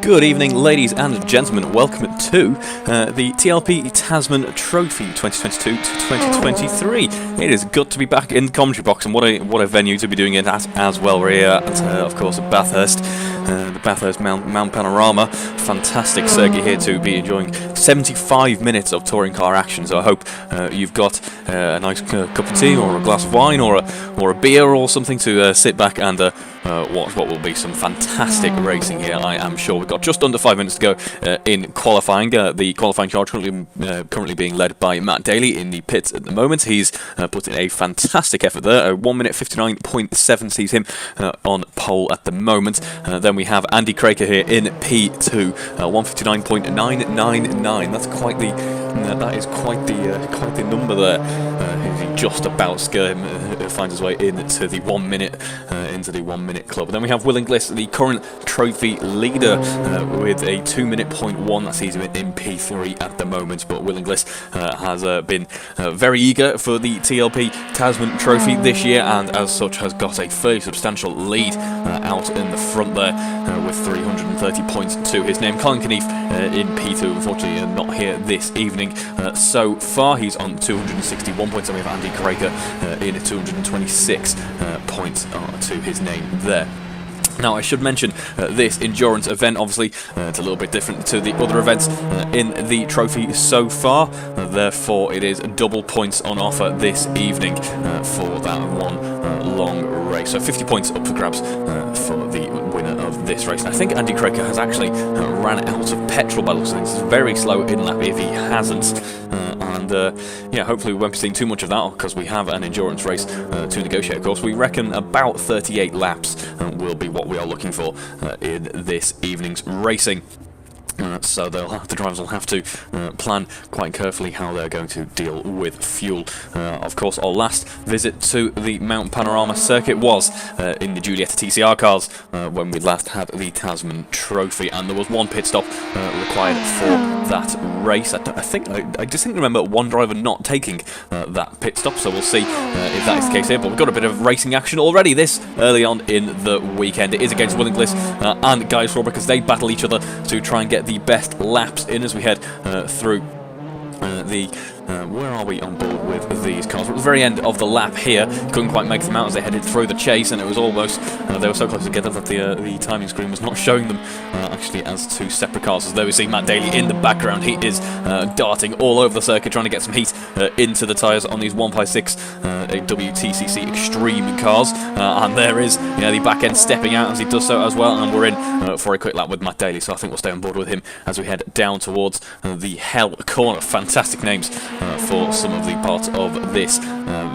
Good evening, ladies and gentlemen. Welcome to the TLP Tasman Trophy 2022 to 2023. It is good to be back in the commentary box, and what a venue to be doing it at as well. We're here at, of course, Bathurst, the Bathurst Mount Panorama. Fantastic circuit here to be enjoying 75 minutes of touring car action. So I hope you've got a nice cup of tea or a glass of wine or a beer or something to sit back and watch what will be some fantastic racing here, I am sure. We've got just under 5 minutes to go in qualifying. The qualifying charge currently being led by Matt Daly in the pits at the moment. He's put in a fantastic effort there. 1 minute 59.7 sees him on pole at the moment. Then we have Andy Craker here in P2, 159.999. That's quite the number there. He just about finds his way into the 1 minute club. Then we have Will Inglis, the current trophy leader, with a 2:01. That sees him in P3 at the moment. But Will Inglis has been very eager for the TLP Tasman Trophy this year, and as such has got a fairly substantial lead out in the front there, with 330 points to his name. Colin Knief in P2, unfortunately not here this evening. So far he's on 261 points, and we have Andy Craker in 226 points to his name there. Now, I should mention this endurance event, obviously, it's a little bit different to the other events in the trophy so far. Therefore, it is double points on offer this evening for that one long race. So 50 points up for grabs for the winner of this race. And I think Andy Craker has actually ran out of petrol by the looks of things. It's very slow in lap if he hasn't. Yeah, hopefully we won't be seeing too much of that, because we have an endurance race to negotiate. Of course, we reckon about 38 laps will be what we are looking for in this evening's racing. So the drivers will have to plan quite carefully how they're going to deal with fuel. Of course, our last visit to the Mount Panorama circuit was in the Giulietta TCR cars when we last had the Tasman Trophy, and there was one pit stop required for that race. I distinctly remember one driver not taking that pit stop, so we'll see if that is the case here. But we've got a bit of racing action already this early on in the weekend. It is against Will Inglis and Guy Swarbrick, because they battle each other to try and get the best laps in as we head through where are we on board with these cars? We're at the very end of the lap here. Couldn't quite make them out as they headed through the chase, and it was almost they were so close together that the timing screen was not showing them actually as two separate cars. As there we see Matt Daly in the background. He is darting all over the circuit, trying to get some heat into the tyres on these 156 WTCC Extreme cars, and there is the back end stepping out as he does so as well. And we're in for a quick lap with Matt Daly, so I think we'll stay on board with him as we head down towards the Hell Corner. Fantastic names for some of the parts of this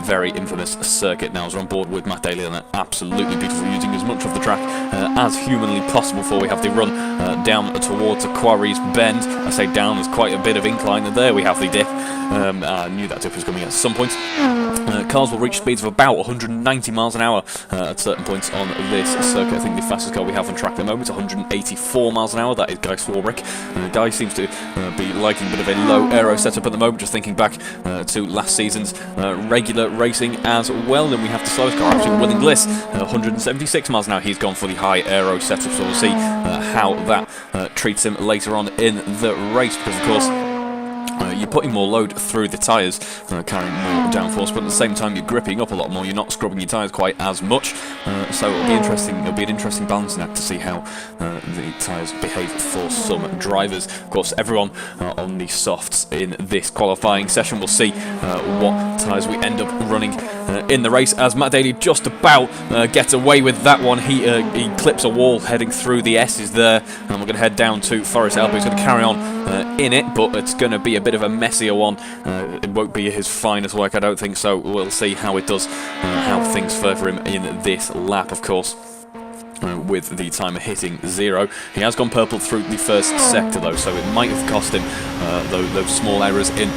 very infamous circuit. Now, as we're on board with Matt Daly, and absolutely beautiful, using as much of the track as humanly possible before we have the run down towards Quarry's Bend. I say down, there's quite a bit of incline, and there we have the dip. I knew that dip was coming at some point. Cars will reach speeds of about 190 miles an hour at certain points on this circuit. I think the fastest car we have on track at the moment is 184 miles an hour. That is Guy Swarbrick. Guy seems to be liking a bit of a low aero setup at the moment, just thinking back to last season's regular racing as well. Then we have the slowest car, actually, Will Inglis, 176 miles an hour. He's gone for the high aero setup, so we'll see how that treats him later on in the race, because of course you're putting more load through the tyres, carrying more downforce, but at the same time you're gripping up a lot more. You're not scrubbing your tyres quite as much, so it'll be interesting. It'll be an interesting balancing act to see how the tyres behave for some drivers. Of course, everyone on the softs in this qualifying session. We'll see what tyres we end up running in the race, as Matt Daly just about gets away with that one. He clips a wall heading through the S's there, and we're going to head down to Forest Elbow. He's going to carry on in it, but it's going to be a bit of a messier one. It won't be his finest work, I don't think, so we'll see how it does, how things fare for him in this lap, of course. With the timer hitting 0. He has gone purple through the first sector though, so it might have cost him those small errors in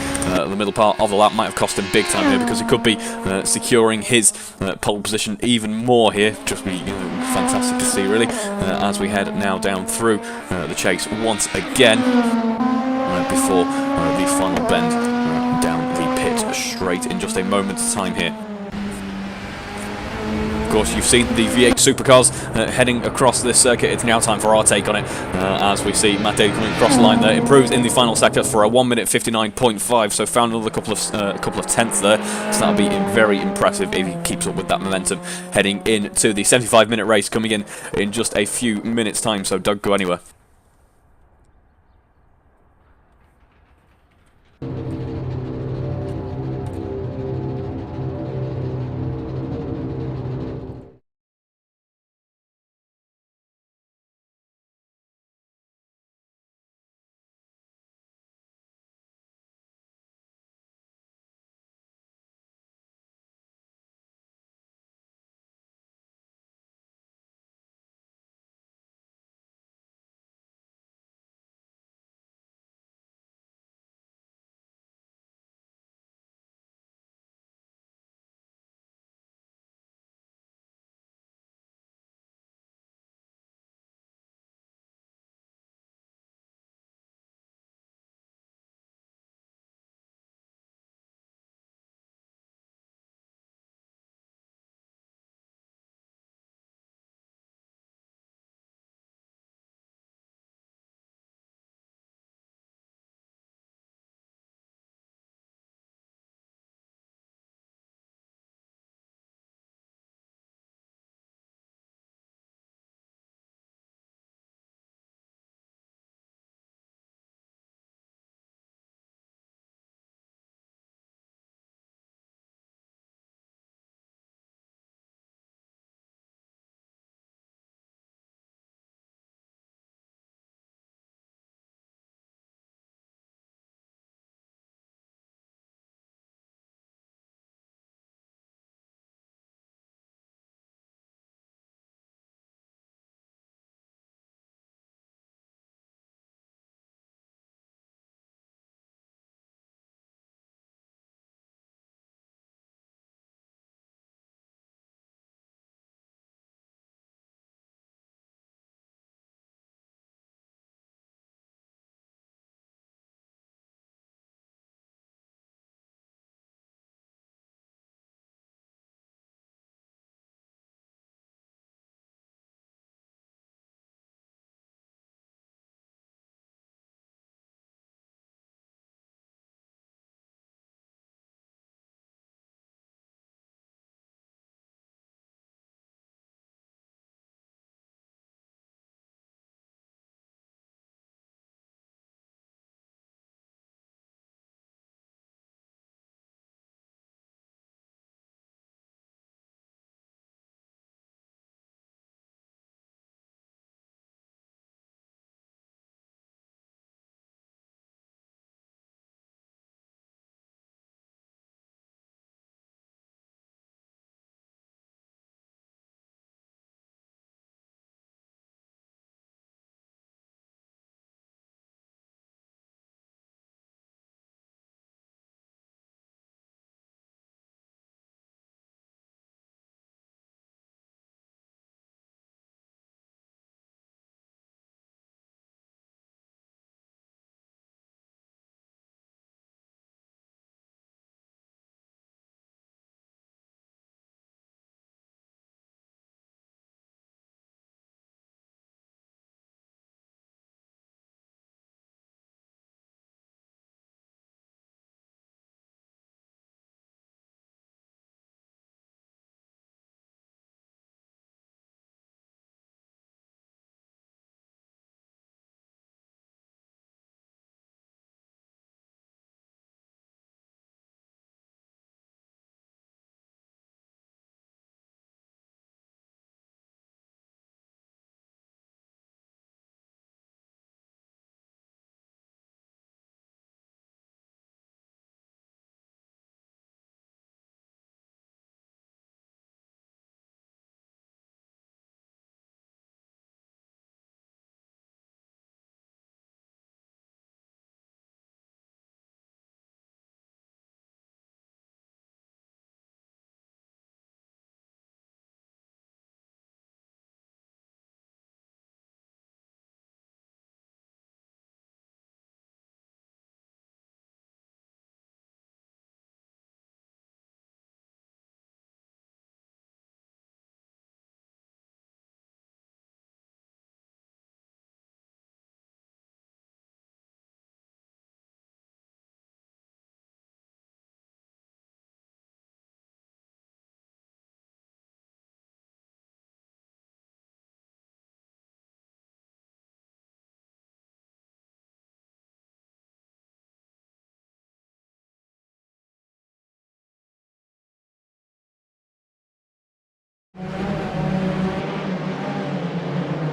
the middle part of the lap might have cost him big time here, because it could be securing his pole position even more here. Just be fantastic to see, really, as we head now down through the chase once again before the final bend down the pit straight in just a moment's time here. Of course, you've seen the V8 supercars heading across this circuit. It's now time for our take on it, as we see Matt Daly coming across the line there. Improves in the final sector for a 1 minute 59.5, so found another couple of tenths there. So that'll be very impressive if he keeps up with that momentum heading into the 75-minute race coming in just a few minutes' time. So don't go anywhere.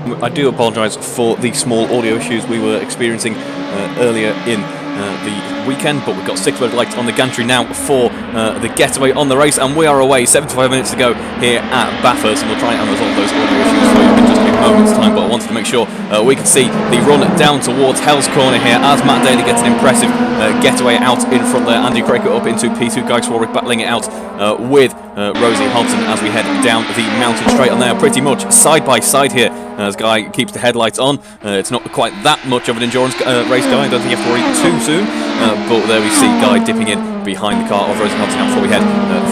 I do apologise for the small audio issues we were experiencing earlier in the weekend, but we've got 6 red lights on the gantry now for the getaway on the race, and we are away. 75 minutes to go here at Bathurst, and we'll try and resolve those audio issues for you in just a moment's time. But I wanted to make sure we can see the run down towards Hell's Corner here as Matt Daly gets an impressive getaway out in front there. Andy Craker up into P2, Guy Swarbrick battling it out with Rosie Hodson as we head down the mountain straight on there, pretty much side by side here as Guy keeps the headlights on. It's not quite that much of an endurance race, Guy. I don't think you have to worry too soon, but there we see Guy dipping in behind the car of Rosie Hodson before we head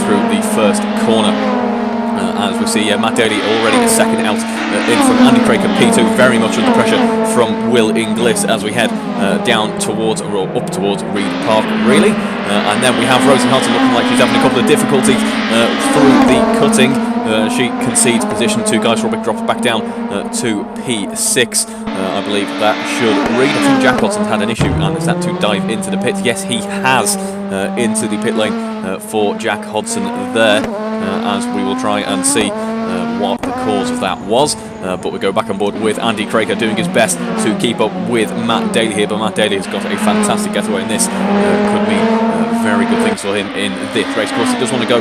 through the first corner. As we see Matt Daly already a second out in from Andy Craker, P2 very much under pressure from Will Inglis as we head down towards, or up towards Reed Park really. And then we have Rosie Hodson looking like she's having a couple of difficulties through the cutting. She concedes position to Guy Swarbrick, drops back down to P6. I believe that should read. I think Jack Hodson's had an issue and has had to dive into the pit. Yes, he has into the pit lane for Jack Hodson there. As we will try and see what the cause of that was. But we go back on board with Andy Craker doing his best to keep up with Matt Daly here. But Matt Daly has got a fantastic getaway, and this could mean very good things for him in this race. Of course, he does want to go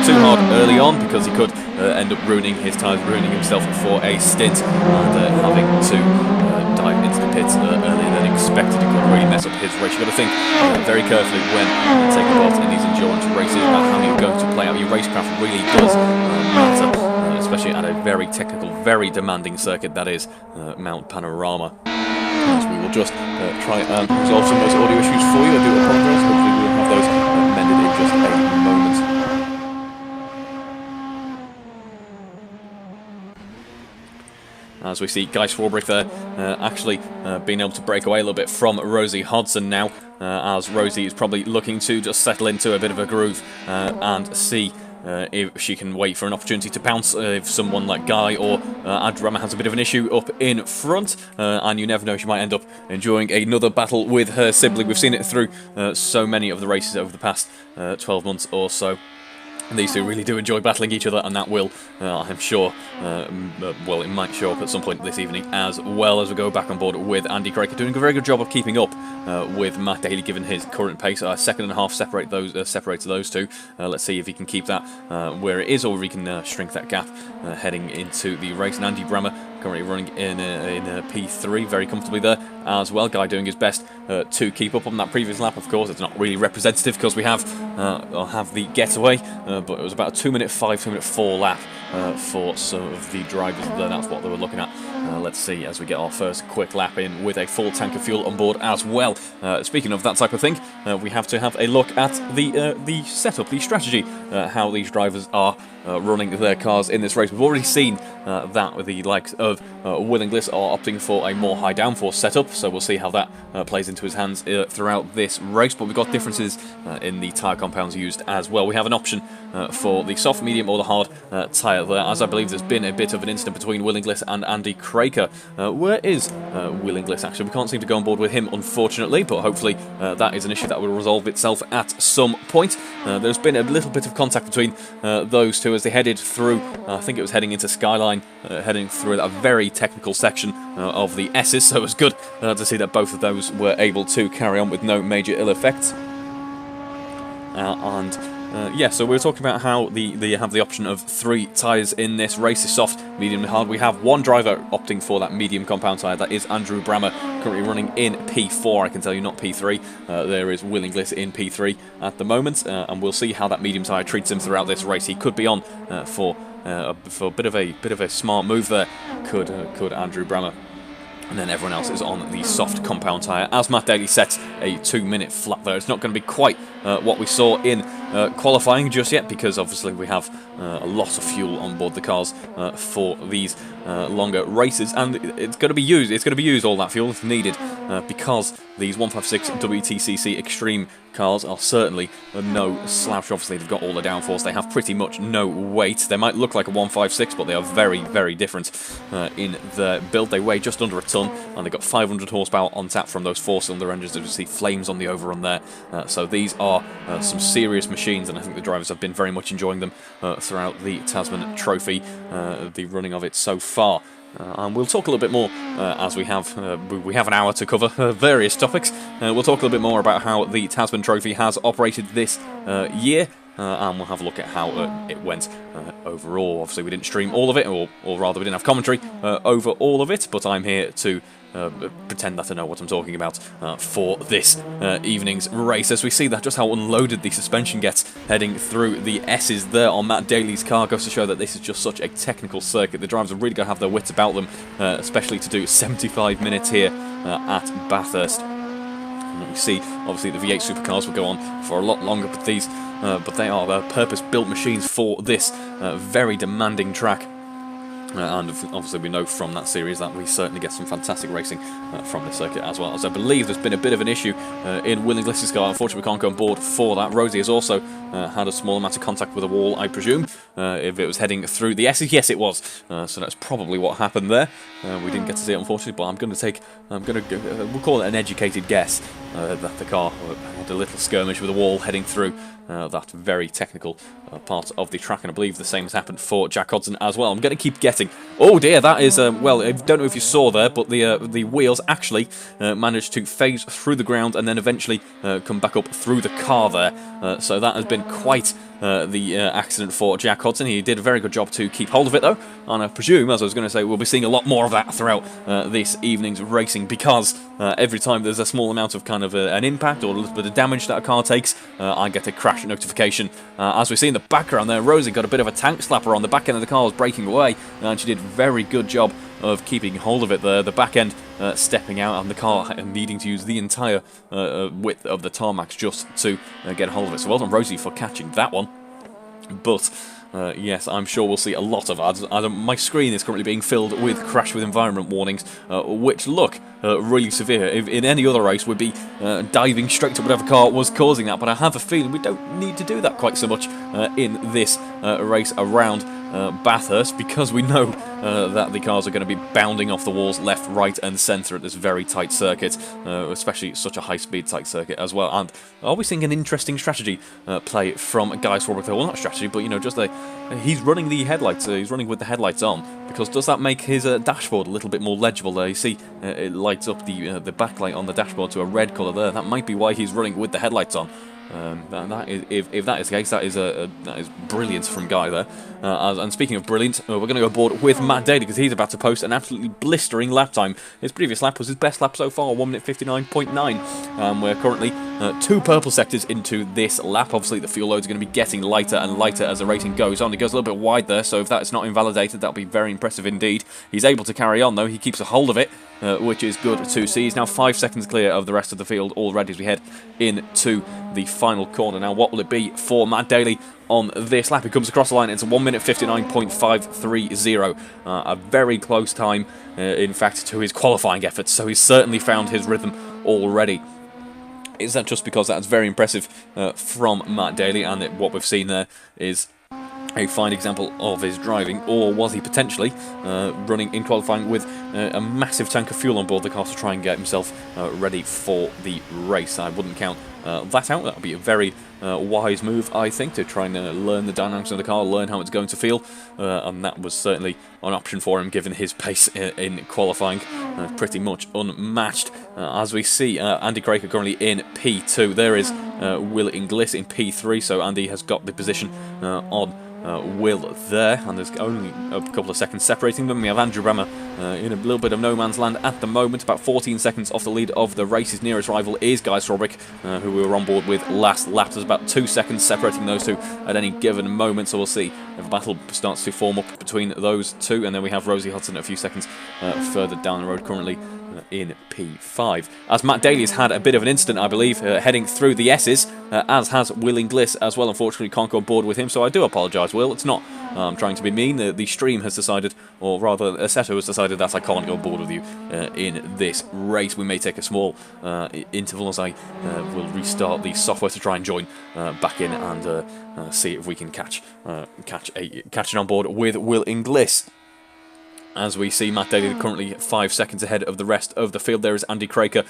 too hard early on because he could end up ruining his tyres, ruining himself for a stint, and having to dive into the pits earlier than expected. It could really mess up his race. You've got to think very carefully when taking part in these endurance races about how you're going to play out your racecraft. Really does matter, especially at a very technical, very demanding circuit that is Mount Panorama. As we will just try and resolve some of those audio issues for you. I do apologise. Hopefully we'll have those mended in just a moment. As we see Guy Swarbrick there actually being able to break away a little bit from Rosie Hodson now, as Rosie is probably looking to just settle into a bit of a groove and see if she can wait for an opportunity to pounce if someone like Guy or Panorama has a bit of an issue up in front, and you never know, she might end up enjoying another battle with her sibling. We've seen it through so many of the races over the past 12 months or so. These two really do enjoy battling each other, and that will, I'm sure, well, it might show up at some point this evening as well, as we go back on board with Andy Craker, doing a very good job of keeping up with Matt Daly given his current pace. Second and a half separates those two. Let's see if he can keep that where it is, or if he can shrink that gap heading into the race. And Andy Brammer currently running in P3 very comfortably there as well. Guy doing his best to keep up on that previous lap. Of course, it's not really representative because we have the getaway, but it was about a 2-minute 5, 2-minute 4 lap for some of the drivers there. That's what they were looking at. Let's see as we get our first quick lap in with a full tank of fuel on board as well. Speaking of that type of thing, we have to have a look at the setup, the strategy, how these drivers are running their cars in this race. We've already seen that with the likes of Will Inglis are opting for a more high downforce setup, so we'll see how that plays into his hands throughout this race. But we've got differences in the tyre compounds used as well. We have an option for the soft, medium or the hard tyre there, as I believe there's been a bit of an incident between Will Inglis and Andy Craker. Where is Will Inglis actually? We can't seem to go on board with him, unfortunately, but hopefully that is an issue that will resolve itself at some point. There's been a little bit of contact between those two as they headed through, I think it was heading into Skyline, heading through a very technical section of the S's, so it was good to see that both of those were able to carry on with no major ill effects. Yeah, so we were talking about how they have the option of 3 tyres in this race, soft, medium and hard. We have one driver opting for that medium compound tyre, that is Andrew Brammer, currently running in P4, I can tell you, not P3. There is Will Inglis in P3 at the moment, and we'll see how that medium tyre treats him throughout this race. He could be on for a bit of a smart move there, could Andrew Brammer. And then everyone else is on the soft compound tyre, as Matt Daly sets a 2-minute flat there. It's not going to be quite what we saw in qualifying just yet, because obviously we have a lot of fuel on board the cars for these longer races, and it's going to be used. It's going to be used, all that fuel if needed, because these 156 WTCC Extreme cars are certainly no slouch. Obviously, they've got all the downforce. They have pretty much no weight. They might look like a 156, but they are very, very different in their build. They weigh just under a ton, and they've got 500 horsepower on tap from those 4-cylinder engines. As you see flames on the overrun there. So these are some serious machines, and I think the drivers have been very much enjoying them throughout the Tasman Trophy, the running of it so far. And we'll talk a little bit more as we have an hour to cover various topics. We'll talk a little bit more about how the Tasman Trophy has operated this year. And we'll have a look at how it went overall. Obviously, we didn't stream all of it, or rather, we didn't have commentary over all of it, but I'm here to pretend that I know what I'm talking about for this evening's race. As we see that just how unloaded the suspension gets heading through the S's there on Matt Daly's car goes to show that this is just such a technical circuit. The drivers have really got to have their wits about them, especially to do 75 minutes here at Bathurst. And we see, obviously, the V8 supercars will go on for a lot longer, but these, but they are purpose-built machines for this very demanding track. And obviously we know from that series that we certainly get some fantastic racing from this circuit as well. As I believe there's been a bit of an issue in Will Inglis's car. Unfortunately we can't go on board for that. Rosie has also had a small amount of contact with a wall, I presume. If it was heading through the S's, yes it was. So that's probably what happened there. We didn't get to see it unfortunately, but we'll call it an educated guess that the car had a little skirmish with a wall heading through that very technical part of the track, and I believe the same has happened for Jack Hodson as well. I'm going to keep getting... Oh dear, that is... well, I don't know if you saw there, but the wheels actually managed to phase through the ground and then eventually come back up through the car there. So that has been quite the accident for Jack Hodson. He did a very good job to keep hold of it though, and I presume, as I was going to say, we'll be seeing a lot more of that throughout this evening's racing, because every time there's a small amount of kind of an impact or a little bit of damage that a car takes, I get a crash notification. As we see in the background there, Rosie got a bit of a tank slapper on the back end of the car, was breaking away, and she did a very good job of keeping hold of it there. The back end stepping out, and the car needing to use the entire width of the tarmac just to get hold of it. So well done, Rosie, for catching that one. But yes, I'm sure we'll see a lot of ads. My screen is currently being filled with crash with environment warnings, which look really severe. In any other race, we'd be diving straight to whatever car was causing that, but I have a feeling we don't need to do that quite so much in this race around Bathurst, because we know that the cars are going to be bounding off the walls left, right and centre at this very tight circuit, especially such a high-speed tight circuit as well. And are we seeing an interesting strategy play from Guy Swarbrick? Well, not strategy, but you know, just he's running the headlights. He's running with the headlights on, because does that make his dashboard a little bit more legible there? You see, it lights up the backlight on the dashboard to a red colour there. That might be why he's running with the headlights on. If that is the case, that is brilliant from Guy there. And speaking of brilliant, we're going to go aboard with Matt Daly, because he's about to post an absolutely blistering lap time. His previous lap was his best lap so far, 1 minute 59.9. We're currently 2 purple sectors into this lap. Obviously, the fuel loads are going to be getting lighter and lighter as the racing goes on. It goes a little bit wide there, so if that's not invalidated, that'll be very impressive indeed. He's able to carry on though. He keeps a hold of it, which is good to see. He's now 5 seconds clear of the rest of the field already as we head into the final corner. Now, what will it be for Matt Daly on this lap? He comes across the line. It's a 1 minute 59.530. A very close time, in fact, to his qualifying efforts. So he's certainly found his rhythm already. Is that just because that's very impressive from Matt Daly, and what we've seen there is a fine example of his driving, or was he potentially running in qualifying with a massive tank of fuel on board the car to try and get himself ready for the race? I wouldn't count that out. That would be a very wise move, I think, to try and learn the dynamics of the car, learn how it's going to feel, and that was certainly an option for him given his pace in qualifying, pretty much unmatched. As we see, Andy Craig currently in P2. There is Will Inglis in P3, so Andy has got the position on Will there, and there's only a couple of seconds separating them. We have Andrew Brammer in a little bit of no man's land at the moment, about 14 seconds off the lead of the race. His nearest rival is Guy Swarbrick, who we were on board with last lap. There's about 2 seconds separating those two at any given moment, so we'll see if a battle starts to form up between those two. And then we have Rosie Hodson a few seconds further down the road, currently in P5. As Matt Daly has had a bit of an incident, I believe, heading through the S's, as has Will Inglis as well. Unfortunately, can't go on board with him, so I do apologise, Will. It's not trying to be mean. The stream has decided, or rather, Assetto has decided that I can't go on board with you in this race. We may take a small interval as I will restart the software to try and join back in and see if we can catch it on board with Will Inglis. As we see Matt Daly currently 5 seconds ahead of the rest of the field. There is Andy Craker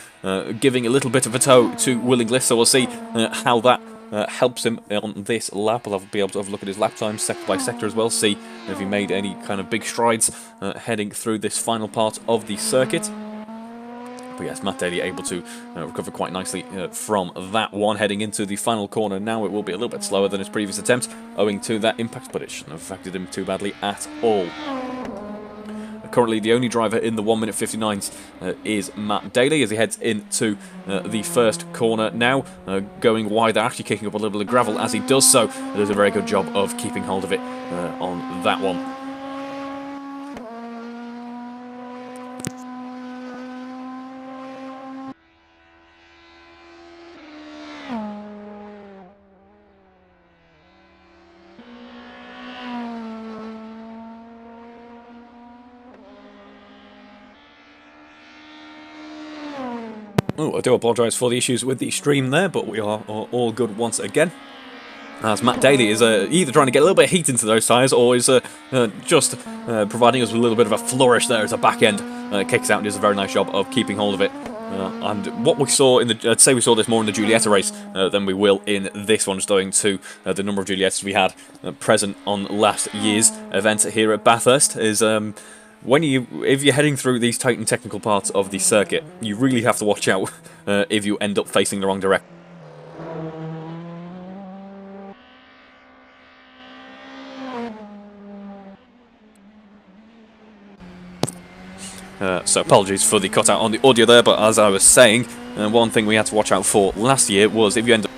giving a little bit of a tow to Will Inglis, so we'll see how that helps him on this lap. I'll be able to have a look at his lap time sector by sector as well, see if he made any kind of big strides heading through this final part of the circuit. But yes, Matt Daly able to recover quite nicely from that one. Heading into the final corner now, it will be a little bit slower than his previous attempt, owing to that impact, but it shouldn't have affected him too badly at all. Currently, the only driver in the 1 minute 59s is Matt Daly as he heads into the first corner now. Going wide, they're actually kicking up a little bit of gravel as he does so. He does a very good job of keeping hold of it on that one. Oh, I do apologise for the issues with the stream there, but we are all good once again. As Matt Daly is either trying to get a little bit of heat into those tyres, or is just providing us with a little bit of a flourish there as a back end kicks out and does a very nice job of keeping hold of it. And what we saw in the, I'd say we saw this more in the Giulietta race than we will in this one, just owing to the number of Giuliettas we had present on last year's event here at Bathurst, is if you're heading through these tight and technical parts of the circuit, you really have to watch out if you end up facing the wrong direction. So apologies for the cutout on the audio there, but as I was saying, one thing we had to watch out for last year was if you end up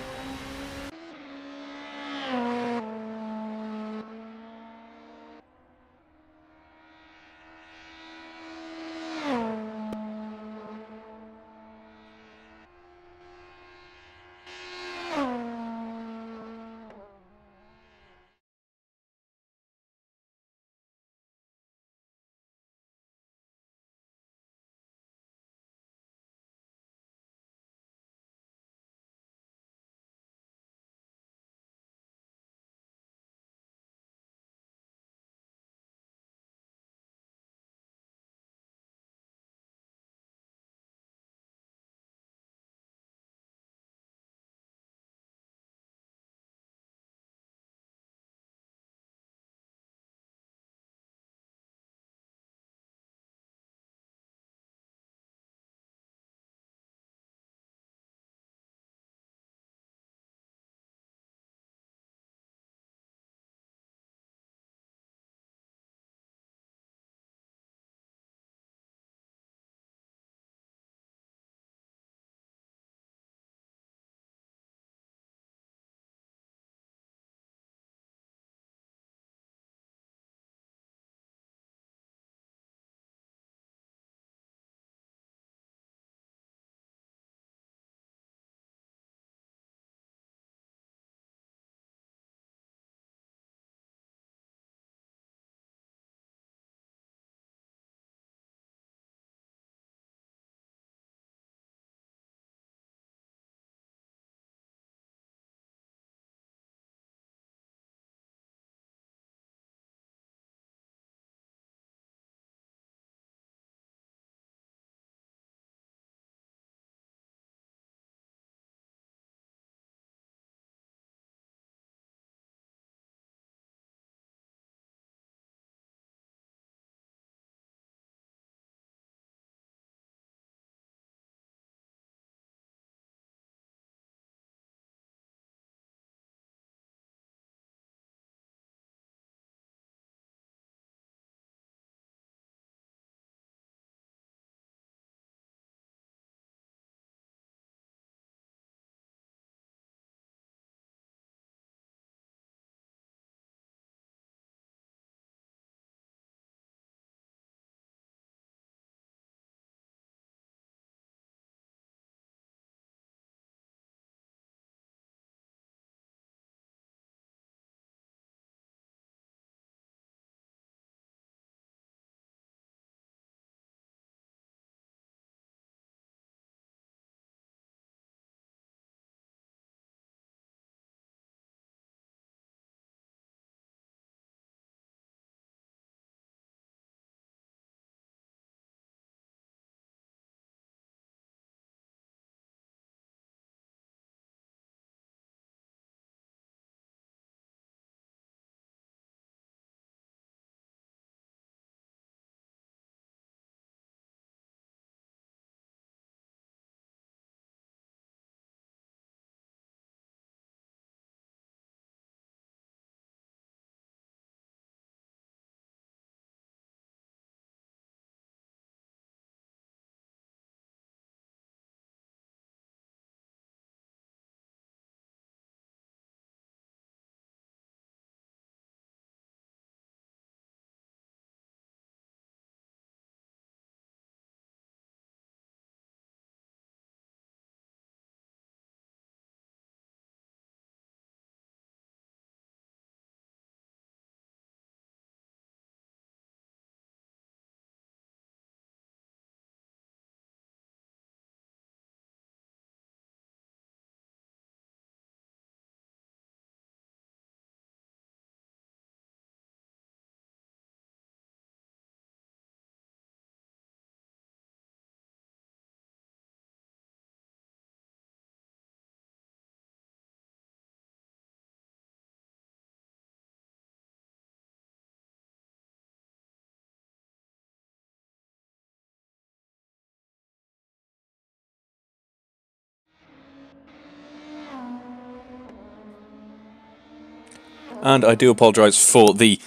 And I do apologise for the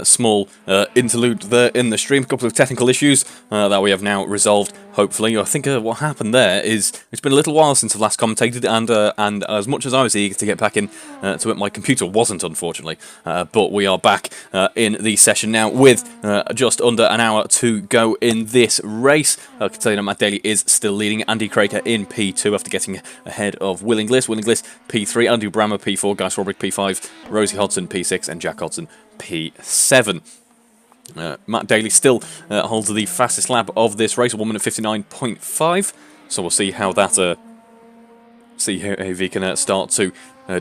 small interlude there in the stream. A couple of technical issues that we have now resolved, hopefully. I think what happened there is it's been a little while since I've last commentated, and as much as I was eager to get back in to it, my computer wasn't, unfortunately. But we are back in the session now with just under an hour to go in this race. I can tell you that Matt Daly is still leading. Andy Craker in P2 after getting ahead of Will Inglis. Will Inglis P3, Andrew Brammer P4, Guy Swarbrick P5, Rosie Hodson P6, and Jack Hodson P7. Matt Daly still holds the fastest lap of this race, 1 minute 59.5. So we'll see how that see how he can start to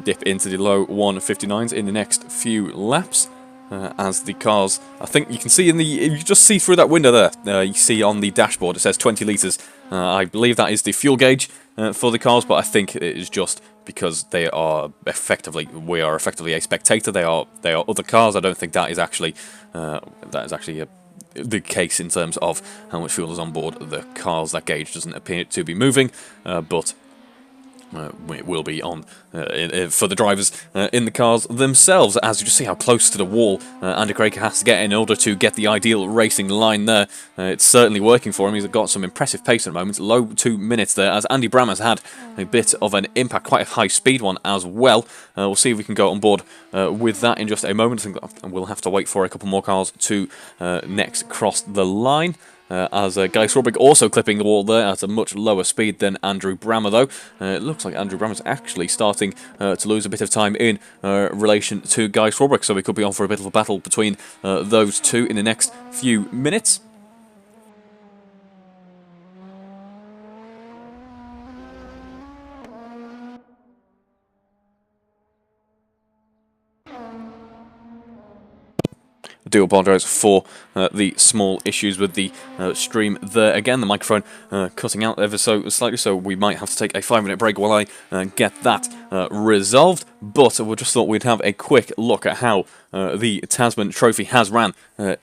dip into the low 159s in the next few laps. As the cars, I think you can see you just see through that window there. You see on the dashboard it says 20 litres. I believe that is the fuel gauge for the cars, but I think it is just because we are effectively a spectator. They are other cars. I don't think that is actually the case in terms of how much fuel is on board the cars. That gauge doesn't appear to be moving, but it will be on for the drivers in the cars themselves. As you just see how close to the wall Andy Craker has to get in order to get the ideal racing line there. It's certainly working for him. He's got some impressive pace at the moment. Low 2 minutes there, as Andy Brammer's had a bit of an impact, quite a high speed one as well. We'll see if we can go on board with that in just a moment. I think we'll have to wait for a couple more cars to next cross the line. As Guy Swarbrick also clipping the wall there at a much lower speed than Andrew Brammer, though. It looks like Andrew Brammer's actually starting to lose a bit of time in relation to Guy Swarbrick, so we could be on for a bit of a battle between those two in the next few minutes. I do apologise for the small issues with the stream there. Again, the microphone cutting out ever so slightly, so we might have to take a 5-minute break while I get that resolved. But we just thought we'd have a quick look at how the Tasman Trophy has ran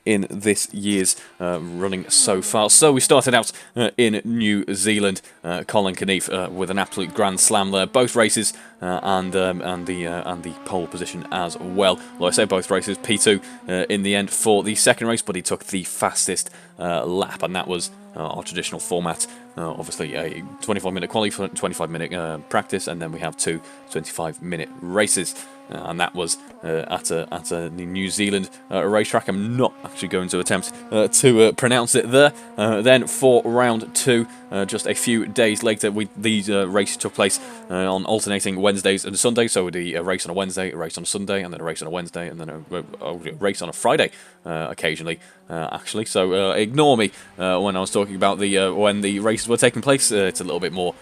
in this year's running so far. So we started out in New Zealand. Colin Knief with an absolute grand slam there. Both races and the pole position as well. Well, I say both races. P2 in the end for the second race, but he took the fastest lap, and that was our traditional format. Obviously a 25-minute quali for 25-minute practice, and then we have two 25-minute races. And that was at a New Zealand racetrack. I'm not actually going to attempt to pronounce it there. Then for round two, just a few days later, these races took place on alternating Wednesdays and Sundays. So a race on a Wednesday, a race on a Sunday, and then a race on a Wednesday, and then a race on a Friday occasionally, actually. So ignore me when I was talking about when the races were taking place. It's a little bit more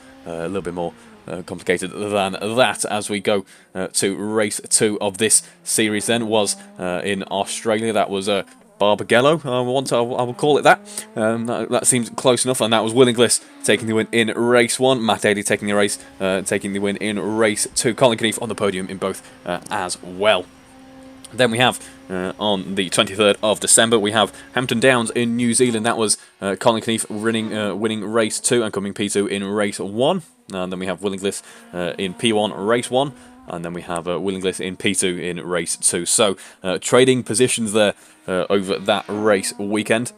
complicated than that. As we go to race 2 of this series, then was in Australia. That was Barbagallo, I will call it that. That seems close enough, and that was Will Inglis taking the win in race 1. Matt Daly taking the win in race 2. Colin Knief on the podium in both as well. Then we have, on the 23rd of December, we have Hampton Downs in New Zealand. That was Colin Knief winning race 2 and coming P2 in race 1. And then we have Will Inglis in P1 race 1. And then we have Will Inglis in P2 in race 2. So, trading positions there over that race weekend.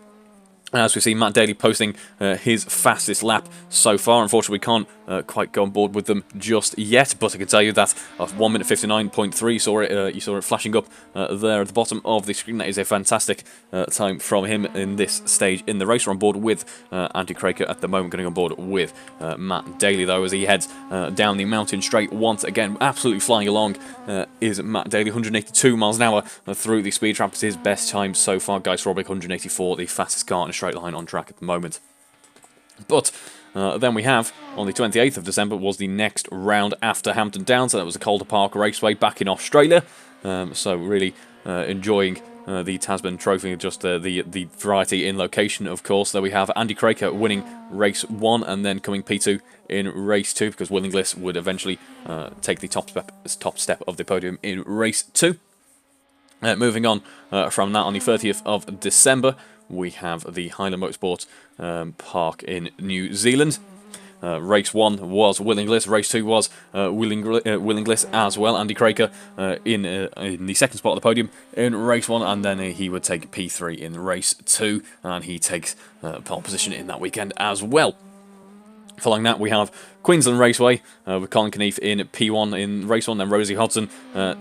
As we see Matt Daly posting his fastest lap so far. Unfortunately, we can't quite go on board with them just yet, but I can tell you that 1 minute 59.3, you saw it flashing up there at the bottom of the screen. That is a fantastic time from him in this stage in the race. We're on board with Andy Craker at the moment, going on board with Matt Daly, though, as he heads down the mountain straight once again. Absolutely flying along is Matt Daly, 182 miles an hour through the speed trap. It's his best time so far. Guy Swarbrick, 184, the fastest car in a straight line on track at the moment. But then we have, on the 28th of December, was the next round after Hampton Downs. So that was the Calder Park Raceway back in Australia. So really enjoying the Tasman Trophy, just the variety in location, of course. There we have Andy Craker winning race 1 and then coming P2 in race 2, because Will Inglis would eventually take the top step of the podium in race 2. Moving on from that, on the 30th of December, we have the Highland Motorsport Park in New Zealand. Race 1 was Willingliss, Race 2 was Willingliss as well. Andy Craker in the second spot of the podium in Race 1, and then he would take P3 in Race 2, and he takes pole position in that weekend as well. Following that, we have Queensland Raceway with Colin Keneath in P1 in Race 1, then Rosie Hodson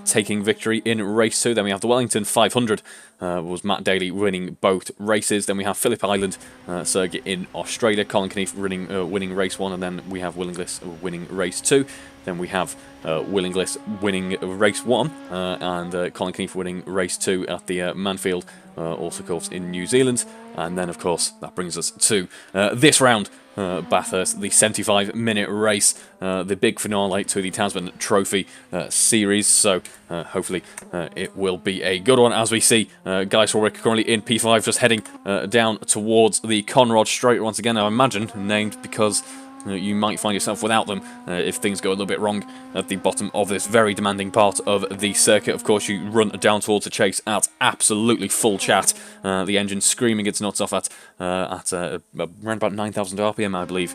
taking victory in Race 2. Then we have the Wellington 500, was Matt Daly winning both races. Then we have Phillip Island circuit in Australia, Colin Keneath winning Race 1, and then we have Willingliss winning Race 2. Then we have Willingliss winning Race 1, and Colin Keneath winning Race 2 at the Manfield also course in New Zealand. And then, of course, that brings us to this round, Bathurst, the 75-minute race, the big finale to the Tasman Trophy series. So hopefully it will be a good one, as we see Guy Swarbrick currently in P5, just heading down towards the Conrod Straight once again. I imagine named because you might find yourself without them if things go a little bit wrong at the bottom of this very demanding part of the circuit. Of course, you run down towards the chase at absolutely full chat. The engine screaming its nuts off at around about 9,000 RPM, I believe,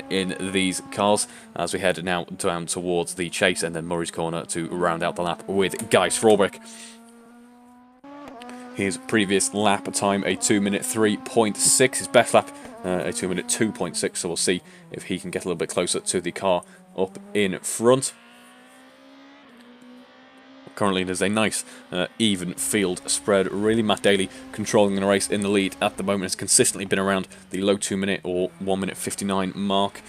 in these cars, as we head now down towards the chase and then Murray's Corner to round out the lap with Guy Swarbrick. His previous lap time, a 2-minute 3.6. His best lap, a 2-minute 2.6. So we'll see if he can get a little bit closer to the car up in front. Currently, there's a nice even field spread. Really, Matt Daly controlling the race in the lead at the moment. Has consistently been around the low 2-minute or 1-minute 59 mark.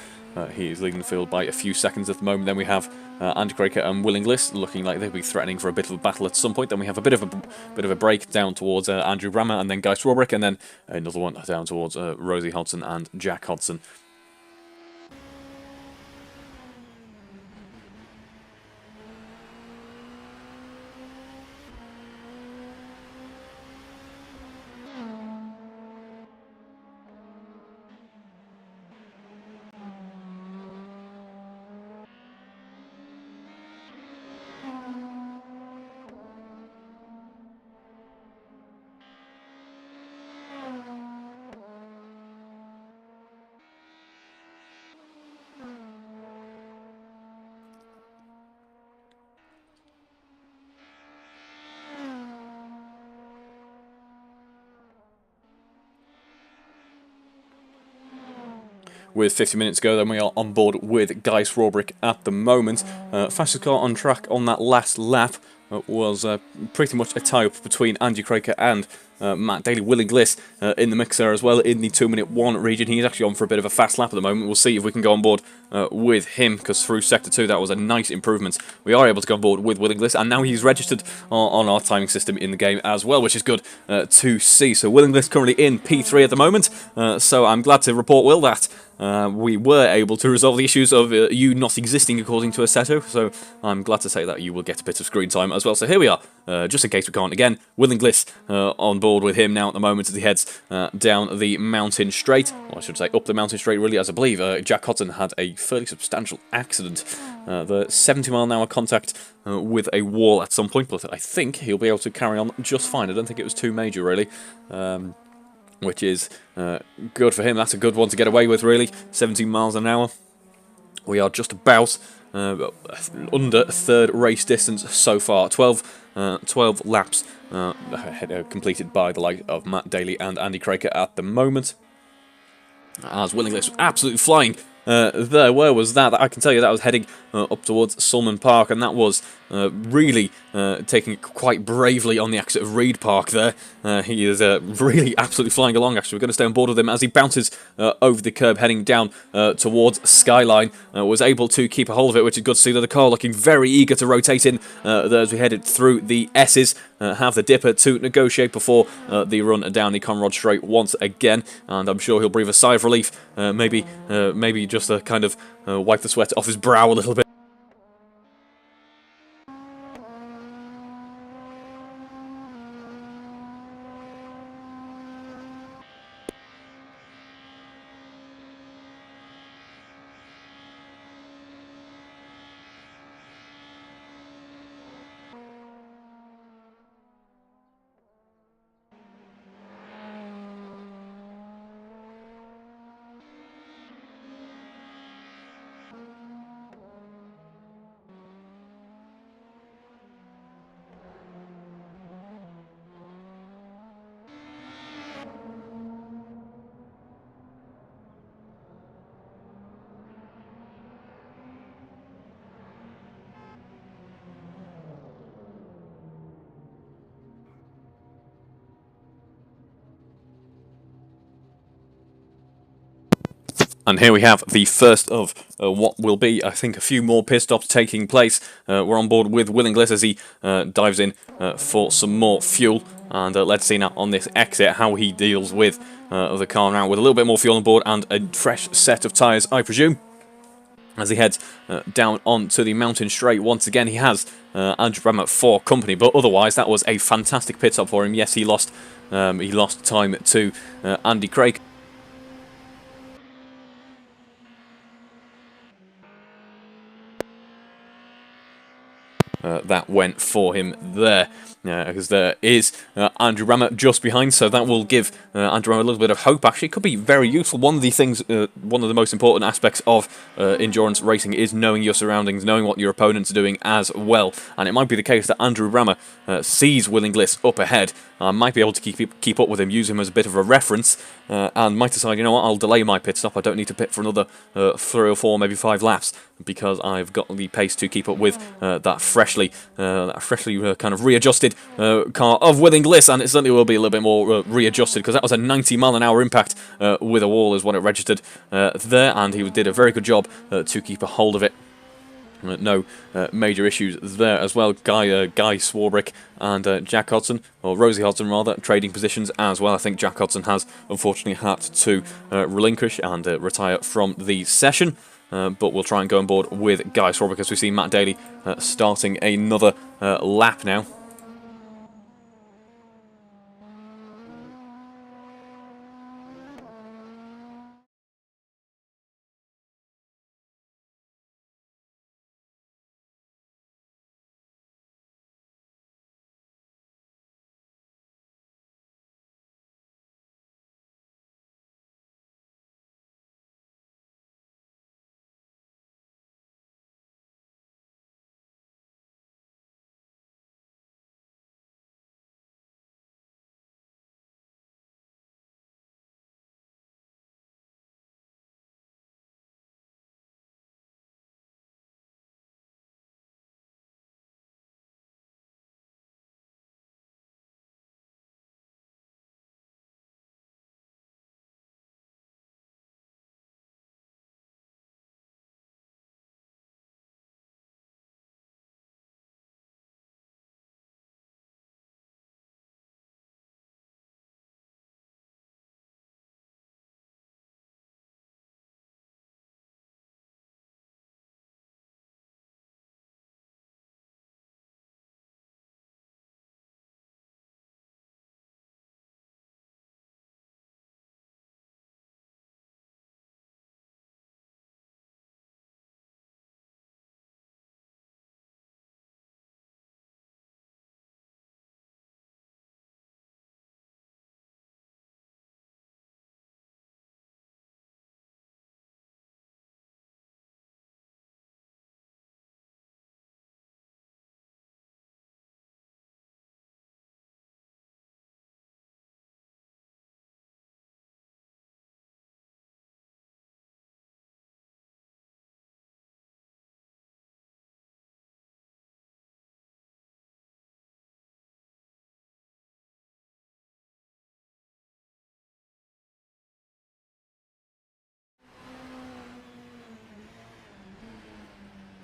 He is leading the field by a few seconds at the moment. Then we have Andy Craker and Willingliss looking like they'll be threatening for a bit of a battle at some point. Then we have a bit of a break down towards Andrew Brammer and then Guy Swarbrick, and then another one down towards Rosie Hodson and Jack Hodson. With 50 minutes to go, then we are on board with Guy Swarbrick at the moment. Fastest car on track on that last lap was pretty much a tie-up between Andy Craker and Matt Daly. Willingliss in the mix there as well in the 2-minute 1 region. He's actually on for a bit of a fast lap at the moment. We'll see if we can go on board with him, because through Sector 2 that was a nice improvement. We are able to go on board with Willingliss, and now he's registered on our timing system in the game as well, which is good to see. So Willingliss currently in P3 at the moment, so I'm glad to report, Will, that we were able to resolve the issues of you not existing according to Assetto, so I'm glad to say that you will get a bit of screen time as well. So here we are, just in case we can't again, Willingliss on board with him now at the moment as he heads down the mountain straight, or I should say up the mountain straight really, as I believe Jack Hodson had a fairly substantial accident. The 70-mile-an-hour contact with a wall at some point, but I think he'll be able to carry on just fine. I don't think it was too major really. Which is good for him. That's a good one to get away with, really. 17 miles an hour. We are just about under third race distance so far. 12 laps completed by the likes of Matt Daly and Andy Craker at the moment. As Willingliss was absolutely flying there. Where was that? I can tell you that was heading up towards Sulman Park, and that was really taking it quite bravely on the exit of Reed Park there. He is really absolutely flying along, actually. We're going to stay on board with him as he bounces over the curb heading down towards Skyline. Was able to keep a hold of it, which is good to see. That the car looking very eager to rotate in there as we headed through the S's. Have the dipper to negotiate before the run down the Conrod Straight once again, and I'm sure he'll breathe a sigh of relief, maybe just to kind of wipe the sweat off his brow a little bit. And here we have the first of what will be, I think, a few more pit stops taking place. We're on board with Will Inglis as he dives in for some more fuel. And let's see now on this exit how he deals with the car now with a little bit more fuel on board and a fresh set of tyres, I presume. As he heads down onto the mountain straight, once again he has Andrew Brammer for company, but otherwise that was a fantastic pit stop for him. Yes, he lost time to Andy Craig. That went for him there, because there is Andrew Brammer just behind, so that will give Andrew Brammer a little bit of hope. Actually, it could be very useful. One of the things, one of the most important aspects of endurance racing is knowing your surroundings, knowing what your opponents are doing as well. And it might be the case that Andrew Brammer sees Will Inglis up ahead, might be able to keep up with him, use him as a bit of a reference, and might decide, you know what, I'll delay my pit stop. I don't need to pit for another 3 or 4, maybe 5 laps, because I've got the pace to keep up with that freshly kind of readjusted car of Will Inglis, and it certainly will be a little bit more readjusted, because that was a 90-mile-an-hour impact with a wall is what it registered there, and he did a very good job to keep a hold of it. No major issues there as well. Guy Swarbrick and Jack Hodson, or Rosie Hodson rather, trading positions as well. I think Jack Hodson has unfortunately had to relinquish and retire from the session. But we'll try and go on board with Guy Swarbrick as we see Matt Daly starting another lap now.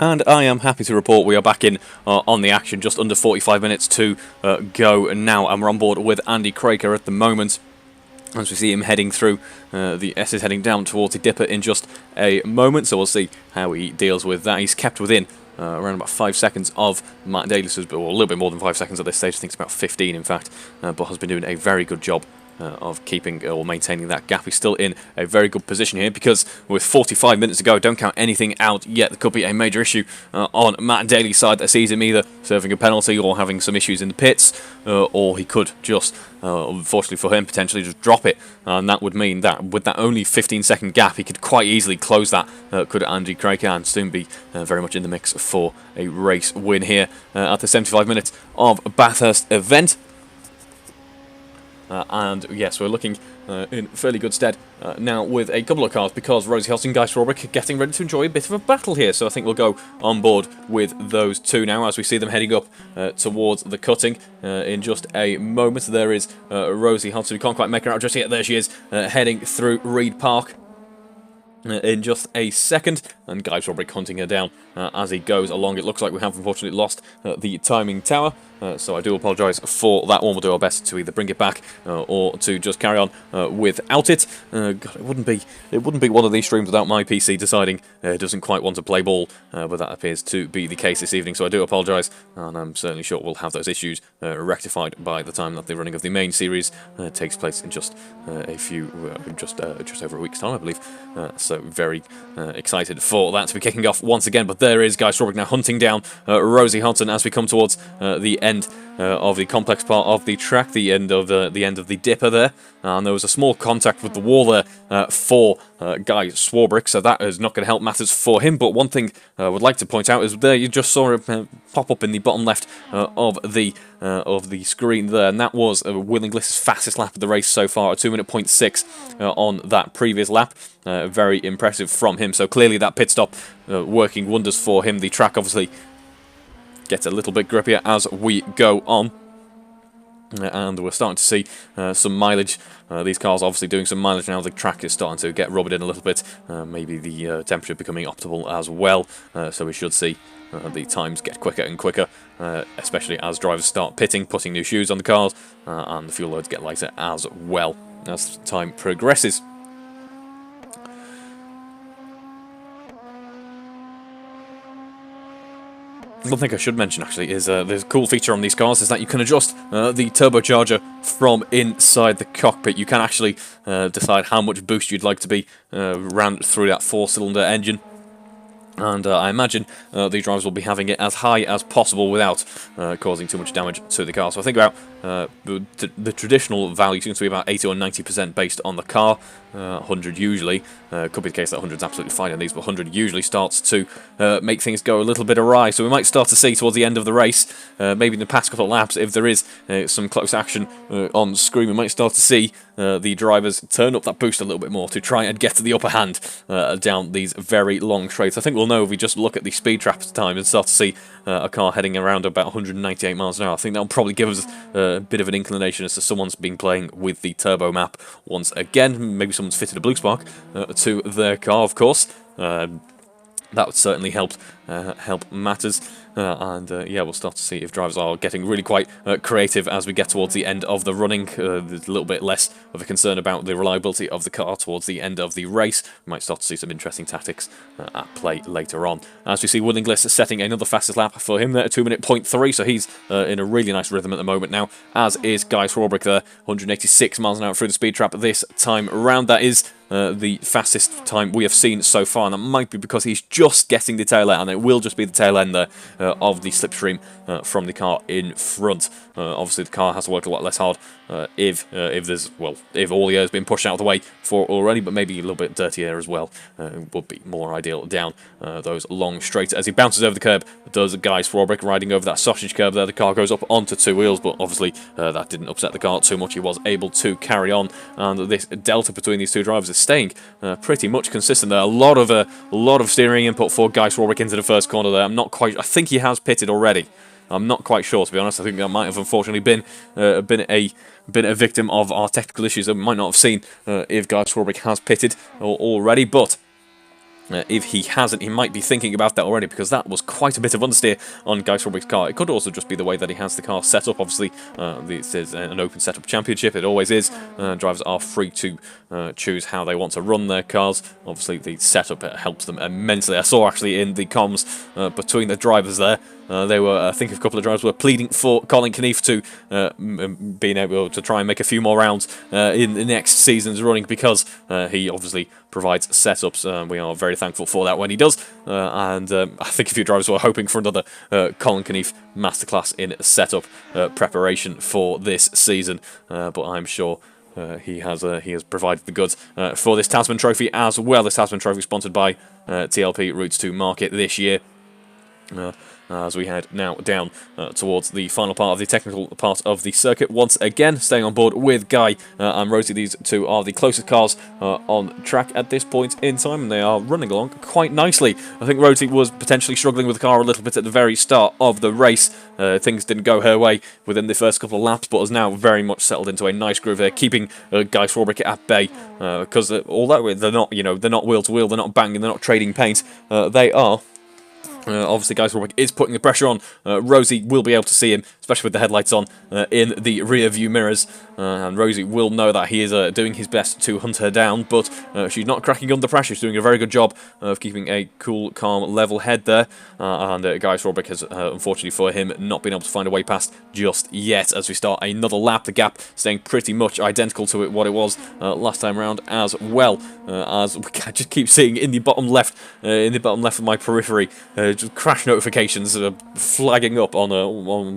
And I am happy to report we are back in on the action, just under 45 minutes to go now, and we're on board with Andy Craker at the moment. As we see him heading through, the S is heading down towards the dipper in just a moment, so we'll see how he deals with that. He's kept within around about 5 seconds of Matt Daly, or a little bit more than 5 seconds at this stage. I think it's about 15 in fact, but has been doing a very good job of keeping or maintaining that gap. He's still in a very good position here, because with 45 minutes to go, don't count anything out yet. There could be a major issue on Matt Daly's side that sees him either serving a penalty or having some issues in the pits, or he could just, unfortunately for him, potentially just drop it, and that would mean that with that only 15-second gap, he could quite easily close that, could Andy Craig, and soon be very much in the mix for a race win here at the 75 minutes of Bathurst event. And yes, we're looking in fairly good stead now with a couple of cars, because Rosie Hodson and Guy Swarbrick are getting ready to enjoy a bit of a battle here. So I think we'll go on board with those two now as we see them heading up towards the cutting in just a moment. There is Rosie Hodson. We can't quite make her out just yet. There she is, heading through Reed Park. in just a second, and Guy Swarbrick hunting her down as he goes along. It looks like we have unfortunately lost the timing tower, so I do apologise for that one. We'll do our best to either bring it back or to just carry on without it. God, it wouldn't be one of these streams without my PC deciding it doesn't quite want to play ball, but that appears to be the case this evening, so I do apologise, and I'm certainly sure we'll have those issues rectified by the time that the running of the main series takes place in just just over a week's time, I believe. So very excited for that to be kicking off once again. But there is Guy Swarbrick now hunting down Rosie Hodson as we come towards the end of the complex part of the track, the end of the dipper there, and there was a small contact with the wall there for Guy Swarbrick, so that is not going to help matters for him. But one thing I would like to point out is there you just saw it pop up in the bottom left of the screen there, and that was Will Inglis's fastest lap of the race so far, a 2:06 on that previous lap. Very impressive from him. So clearly that pit stop working wonders for him. The track obviously gets a little bit grippier as we go on, and we're starting to see some mileage. These cars obviously doing some mileage now. The track is starting to get rubbered in a little bit. Maybe the temperature becoming optimal as well. So we should see the times get quicker and quicker, especially as drivers start pitting, putting new shoes on the cars, and the fuel loads get lighter as well as time progresses. One thing I should mention actually is there's a cool feature on these cars is that you can adjust the turbocharger from inside the cockpit. You can actually decide how much boost you'd like to be ran through that 4-cylinder engine. And I imagine the drivers will be having it as high as possible without causing too much damage to the car. So I think about the traditional value seems to be about 80 or 90% based on the car. 100 usually. Could be the case that 100 is absolutely fine in these, but 100 usually starts to make things go a little bit awry. So we might start to see towards the end of the race, maybe in the past couple of laps, if there is some close action on screen, we might start to see the drivers turn up that boost a little bit more to try and get to the upper hand down these very long straights. I think we'll know if we just look at the speed trap time and start to see a car heading around about 198 miles an hour. I think that'll probably give us a bit of an inclination as to someone's been playing with the turbo map once again. Maybe someone's fitted a blue spark to their car, of course. That would certainly help matters, and yeah, we'll start to see if drivers are getting really quite creative as we get towards the end of the running. There's a little bit less of a concern about the reliability of the car towards the end of the race. We might start to see some interesting tactics at play later on. As we see Will Inglis setting another fastest lap for him there, a 2:03, so he's in a really nice rhythm at the moment now, as is Guy Swarbrick there, 186 miles an hour through the speed trap this time around. That is the fastest time we have seen so far, and that might be because he's just getting the tail end, and it will just be the tail end there of the slipstream from the car in front. Obviously the car has to work a lot less hard if all the air has been pushed out of the way for already, but maybe a little bit dirty air as well would be more ideal down those long straights. As he bounces over the curb, does Guy Swarbrick riding over that sausage curb there. The car goes up onto two wheels, but obviously that didn't upset the car too much. He was able to carry on, and this delta between these two drivers is staying pretty much consistent there. A lot of steering input for Guy Swarbrick into the first corner there. I think he has pitted already. I'm not quite sure, to be honest. I think that might have unfortunately been a victim of our technical issues that we might not have seen if Guy Swarbrick has pitted already, but if he hasn't, he might be thinking about that already, because that was quite a bit of understeer on Guy Swarbrick's car. It could also just be the way that he has the car set up. Obviously, this is an open setup championship. It always is. Drivers are free to choose how they want to run their cars. Obviously, the setup helps them immensely. I saw actually in the comms between the drivers there, I think a couple of drivers were pleading for Colin Knief to being able to try and make a few more rounds in the next season's running, because he obviously provides setups. We are very thankful for that when he does, and I think a few drivers were hoping for another Colin Knief masterclass in setup preparation for this season, but I'm sure he has provided the goods for this Tasman Trophy as well. This Tasman Trophy sponsored by TLP Routes to Market this year. as we head now down towards the final part of the technical part of the circuit. Once again, staying on board with Guy and Rosie. These two are the closest cars on track at this point in time, and they are running along quite nicely. I think Rosie was potentially struggling with the car a little bit at the very start of the race. Things didn't go her way within the first couple of laps, but has now very much settled into a nice groove here, keeping Guy Swarbrick at bay. Because although they're not, they're not wheel to wheel, they're not banging, they're not trading paint, they are. Obviously, Guy Swarbrick is putting the pressure on. Rosie will be able to see him, especially with the headlights on in the rear view mirrors. And Rosie will know that he is doing his best to hunt her down, but she's not cracking under pressure. She's doing a very good job of keeping a cool, calm, level head there. And Guy Swarbrick has, unfortunately for him, not been able to find a way past just yet as we start another lap. The gap staying pretty much identical to what it was last time around as well. As we just keep seeing in the bottom left of my periphery, just crash notifications flagging up on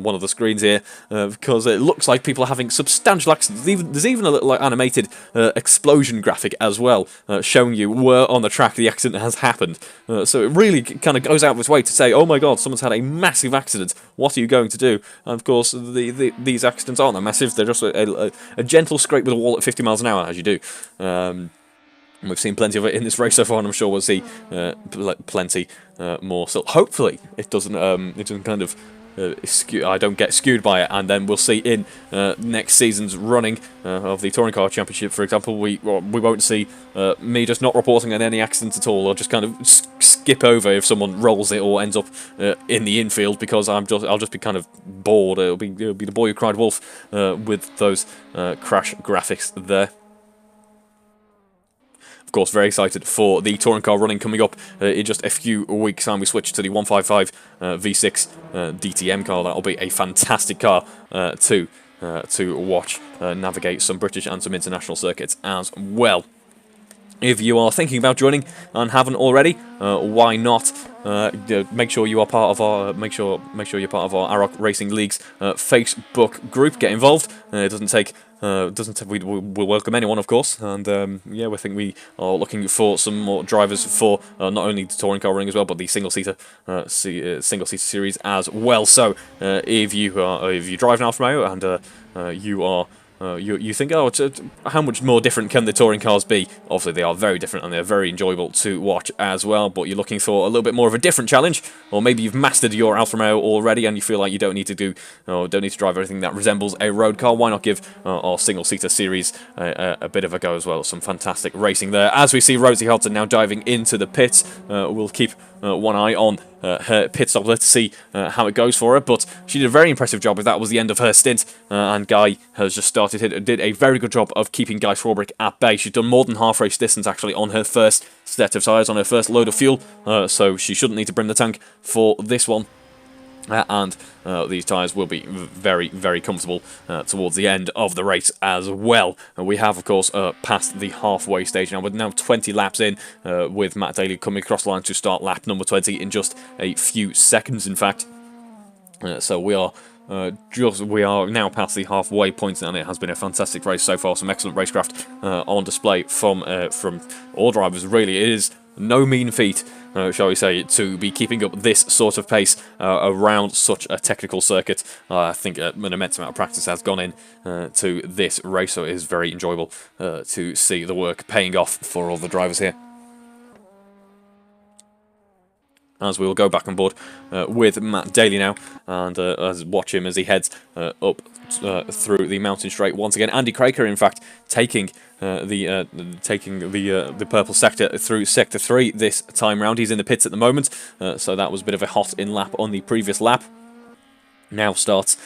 one of the screens here because it looks like people are having substantial accidents. There's even a little animated explosion graphic as well, showing you where on the track the accident has happened. So it really kind of goes out of its way to say, oh my god, someone's had a massive accident. What are you going to do? And of course, these accidents aren't that massive. They're just a gentle scrape with a wall at 50 miles an hour, as you do. We've seen plenty of it in this race so far, and I'm sure we'll see plenty more. So hopefully it doesn't kind of I don't get skewed by it, and then we'll see in next season's running of the Touring Car Championship, for example, we won't see me just not reporting on any accidents at all, or just kind of skip over if someone rolls it or ends up in the infield, because I'll just be kind of bored. It'll be the boy who cried wolf with those crash graphics there. Of course, very excited for the touring car running coming up in just a few weeks' time. We switch to the 155 V6 DTM car. That'll be a fantastic car to watch, navigate some British and some international circuits as well. If you are thinking about joining and haven't already, why not? Make sure you are part of our make sure you're part of our AROC Racing League's Facebook group. Get involved. It doesn't take. We'll welcome anyone, of course, and yeah, we think we are looking for some more drivers for not only the touring car running as well, but the single-seater series as well. So if you drive an Alfa Romeo and you think, oh, how much more different can the touring cars be? Obviously, they are very different, and they're very enjoyable to watch as well, but you're looking for a little bit more of a different challenge, or maybe you've mastered your Alfa Romeo already, and you feel like you don't need to drive everything that resembles a road car. Why not give our single-seater series a bit of a go as well? Some fantastic racing there. As we see Rosie Hodson now diving into the pits, we'll keep one eye on her pit stop. Let's see how it goes for her, but she did a very impressive job if that was the end of her stint, and Guy has just did a very good job of keeping Guy Swarbrick at bay. She's done more than half race distance actually on her first set of tyres, on her first load of fuel, so she shouldn't need to brim the tank for this one. And these tyres will be very, very comfortable towards the end of the race as well. We have, of course, passed the halfway stage now. We're now 20 laps in, with Matt Daly coming across the line to start lap number 20 in just a few seconds, in fact. So we are now past the halfway point, and it has been a fantastic race so far. Some excellent racecraft on display from all drivers. Really, it is no mean feat, shall we say, to be keeping up this sort of pace around such a technical circuit. I think an immense amount of practice has gone in to this race, so it is very enjoyable to see the work paying off for all the drivers here. As we will go back on board with Matt Daly now, and watch him as he heads up through the mountain straight once again. Andy Craker, in fact, taking the purple sector through sector 3 this time round. He's in the pits at the moment, so that was a bit of a hot-in lap on the previous lap. Now starts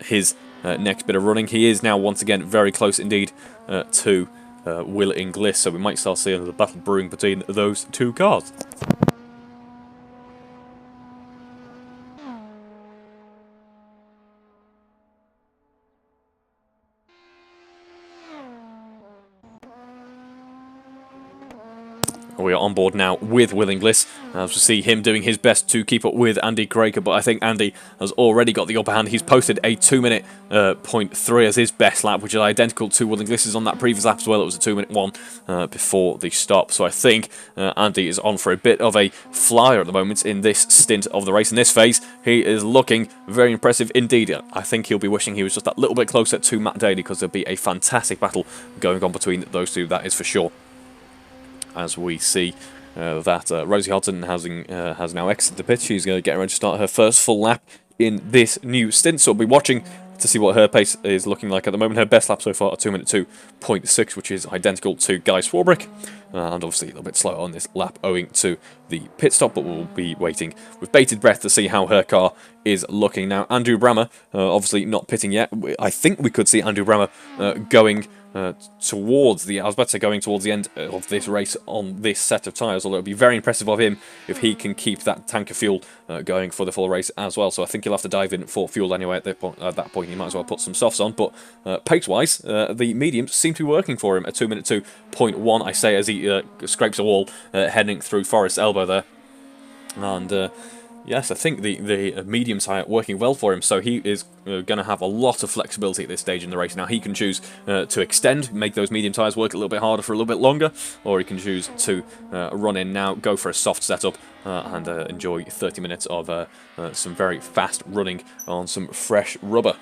his next bit of running. He is now once again very close indeed to Will Inglis, so we might start seeing the battle brewing between those two cars. We are on board now with Will Inglis, as we see him doing his best to keep up with Andy Craker, but I think Andy has already got the upper hand. He's posted a 2-minute .3 as his best lap, which is identical to Will Inglis's on that previous lap as well. It was a 2-minute one before the stop, so I think Andy is on for a bit of a flyer at the moment in this stint of the race. In this phase, he is looking very impressive indeed. I think he'll be wishing he was just that little bit closer to Matt Daly, because there'll be a fantastic battle going on between those two, that is for sure. As we see that Rosie Hodson has now exited the pit. She's going to get ready to start her first full lap in this new stint, so we'll be watching to see what her pace is looking like at the moment. Her best lap so far, a 2-minute 2.6, which is identical to Guy Swarbrick, and obviously a little bit slower on this lap owing to the pit stop, but we'll be waiting with bated breath to see how her car is looking. Now, Andrew Brammer, obviously not pitting yet. I think we could see Andrew Brammer going towards the, I was about to say going towards the end of this race on this set of tyres, although it would be very impressive of him if he can keep that tank of fuel going for the full race as well. So I think he'll have to dive in for fuel anyway at that point. He might as well put some softs on, but pace-wise, the mediums seem to be working for him. A 2-minute 2.1, I say, as he scrapes a wall heading through Forest Elbow there. And yes, I think the medium tyre working well for him, so he is going to have a lot of flexibility at this stage in the race. Now, he can choose to extend, make those medium tyres work a little bit harder for a little bit longer, or he can choose to run in now, go for a soft setup, and enjoy 30 minutes of some very fast running on some fresh rubber.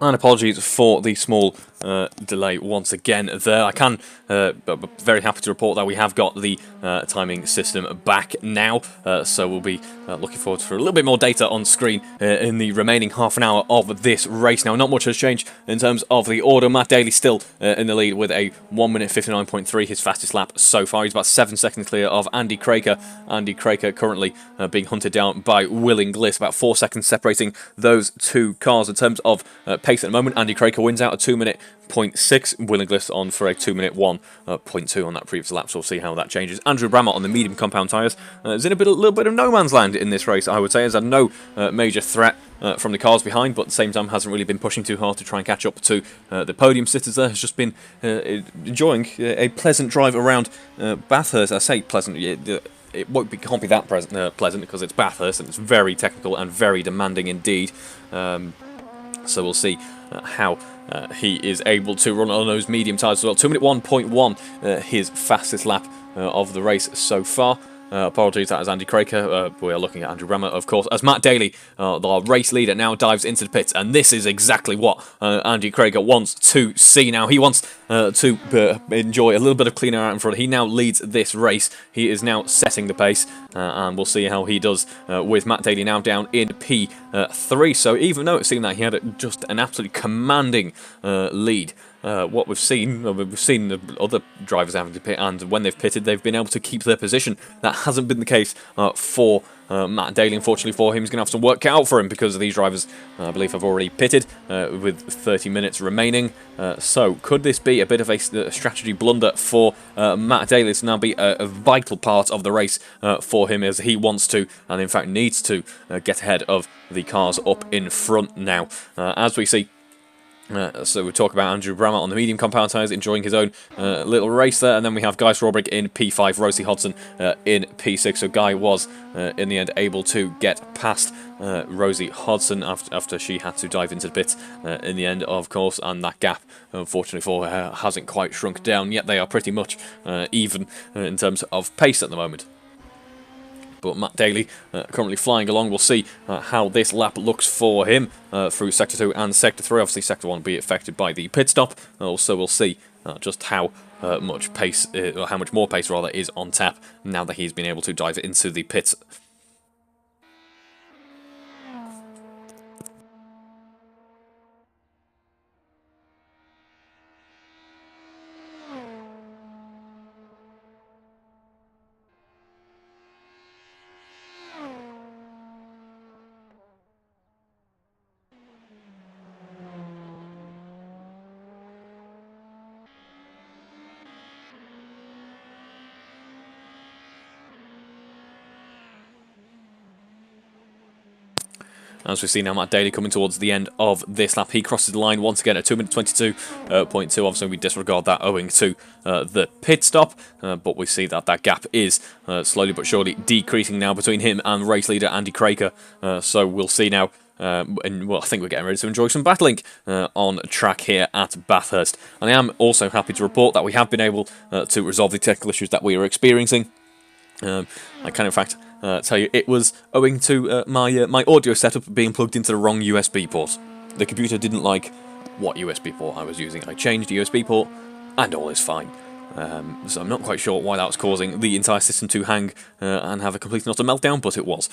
And apologies for the small delay once again there. I can, very happy to report that we have got the timing system back now, so we'll be looking forward for a little bit more data on screen in the remaining half an hour of this race. Now, not much has changed in terms of the order. Matt Daly still in the lead with a 1-minute 59.3, his fastest lap so far. He's about 7 seconds clear of Andy Craker. Andy Craker currently being hunted down by Will Inglis, about 4 seconds separating those two cars. In terms of pace at the moment, Andy Craker wins out a 2-minute 1:09.6. Willingless on for a 2-minute 1.2 on that previous lap, so we'll see how that changes. Andrew Brammer on the medium compound tyres is in a little bit of no man's land in this race, I would say. Has had no major threat from the cars behind, but at the same time hasn't really been pushing too hard to try and catch up to the podium sitters there. Has just been enjoying a pleasant drive around Bathurst. I say pleasant, it can't be that pleasant because it's Bathurst and it's very technical and very demanding indeed. So we'll see how he is able to run on those medium tyres as well. 2-minute 1.1, his fastest lap of the race so far. Apologies, that is Andy Craker. We are looking at Andrew Brammer, of course, as Matt Daly, the race leader, now dives into the pits. And this is exactly what Andy Craker wants to see now. He wants to enjoy a little bit of clean air out in front. He now leads this race. He is now setting the pace, and we'll see how he does with Matt Daly now down in P3. So even though it seemed that he had just an absolutely commanding lead, what we've seen the other drivers having to pit, and when they've pitted, they've been able to keep their position. That hasn't been the case for Matt Daly. Unfortunately for him, he's going to have some work cut out for him because these drivers, I believe, have already pitted with 30 minutes remaining. So could this be a bit of a strategy blunder for Matt Daly to now be a vital part of the race for him, as he wants to, and in fact needs to, get ahead of the cars up in front now. As we see, so we talk about Andrew Brammer on the medium compound tyres, enjoying his own little race there, and then we have Guy Swarbrick in P5, Rosie Hodson in P6. So Guy was, in the end, able to get past Rosie Hodson after she had to dive into the pits in the end, of course, and that gap, unfortunately for her, hasn't quite shrunk down yet. They are pretty much even in terms of pace at the moment. But Matt Daly currently flying along. We'll see how this lap looks for him through Sector 2 and Sector 3. Obviously, Sector 1 will be affected by the pit stop. Also, we'll see just how much pace, or how much more pace rather, is on tap now that he's been able to dive into the pits. As we see now, Matt Daly coming towards the end of this lap. He crosses the line once again at 2-minute 22.2. Obviously, we disregard that owing to the pit stop. But we see that that gap is slowly but surely decreasing now between him and race leader Andy Craker. So we'll see now. And well, I think we're getting ready to enjoy some battling on track here at Bathurst. And I am also happy to report that we have been able to resolve the technical issues that we are experiencing. I can, in fact, tell you it was owing to my audio setup being plugged into the wrong USB port. The computer didn't like what USB port I was using. I changed the USB port, and all is fine. So I'm not quite sure why that was causing the entire system to hang and have a complete and utter meltdown, but it was.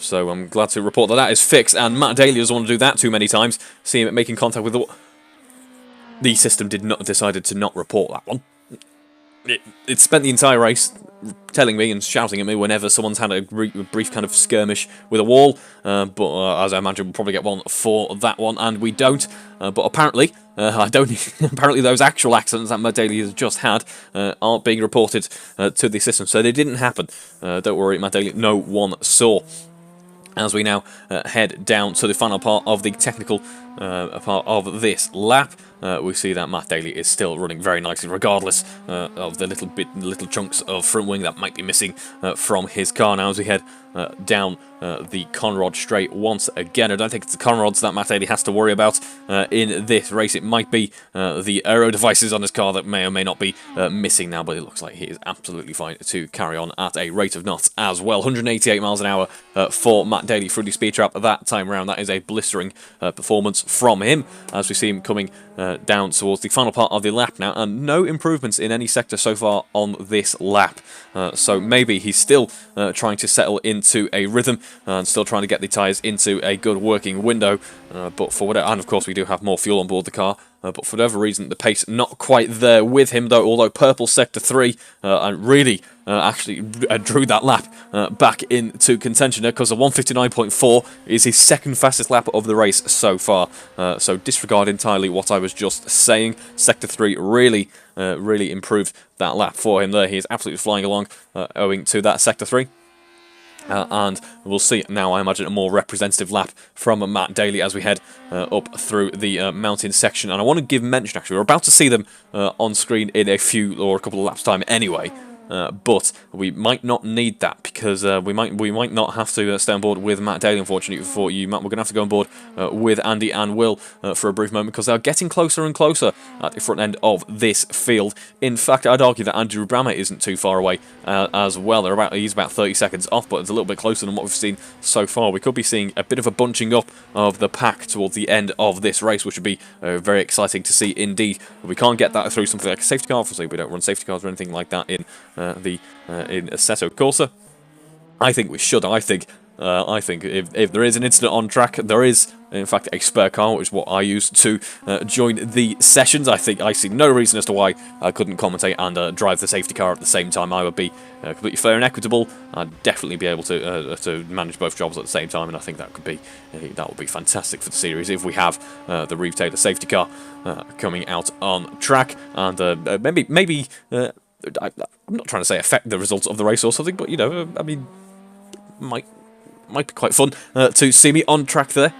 So I'm glad to report that that is fixed, and Matt Daly doesn't want to do that too many times. See him making contact with the system decided to not report that one. It spent the entire race telling me and shouting at me whenever someone's had a brief kind of skirmish with a wall, but as I imagine we'll probably get one for that one, and we don't. But apparently, apparently those actual accidents that Matt Daly has just had aren't being reported to the system, so they didn't happen. Don't worry, Matt Daly, no one saw. As we now head down to the final part of the technical part of this lap, we see that Matt Daly is still running very nicely, regardless of the little chunks of front wing that might be missing from his car. Now, as we head down the Conrod straight once again, I don't think it's the Conrods that Matt Daly has to worry about in this race. It might be the aero devices on his car that may or may not be missing now, but it looks like he is absolutely fine to carry on at a rate of knots as well. 188 miles an hour for Matt Daly through the speed trap that time round. That is a blistering performance from him, as we see him coming down towards the final part of the lap now, and no improvements in any sector so far on this lap. So maybe he's still trying to settle into a rhythm and still trying to get the tyres into a good working window. But for whatever, and of course we do have more fuel on board the car. but for whatever reason, the pace not quite there with him, though, although purple sector 3 and really actually drew that lap back into contention there, because the 159.4 is his second fastest lap of the race so far. So disregard entirely what I was just saying. Sector 3 really, really improved that lap for him there. He is absolutely flying along owing to that Sector 3. And we'll see now, I imagine, a more representative lap from Matt Daly as we head up through the mountain section. And I want to give mention, actually, we're about to see them on screen in a few or a couple of laps' time anyway. But we might not need that, because we might not have to stay on board with Matt Daly, unfortunately, for you, Matt. We're going to have to go on board with Andy and Will for a brief moment, because they're getting closer and closer at the front end of this field. In fact, I'd argue that Andrew Brammer isn't too far away as well. He's about 30 seconds off, but it's a little bit closer than what we've seen so far. We could be seeing a bit of a bunching up of the pack towards the end of this race, which would be very exciting to see indeed. We can't get that through something like a safety car. Obviously, we don't run safety cars or anything like that in in Assetto Corsa. I think we should. I think if there is an incident on track, there is in fact a spare car, which is what I use to join the sessions. I see no reason as to why I couldn't commentate and drive the safety car at the same time. I would be completely fair and equitable. I'd definitely be able to manage both jobs at the same time, and I think that would be fantastic for the series if we have the Reeve Taylor safety car coming out on track, and maybe. I'm not trying to say affect the results of the race or something, but, you know, I mean, might be quite fun to see me on track there.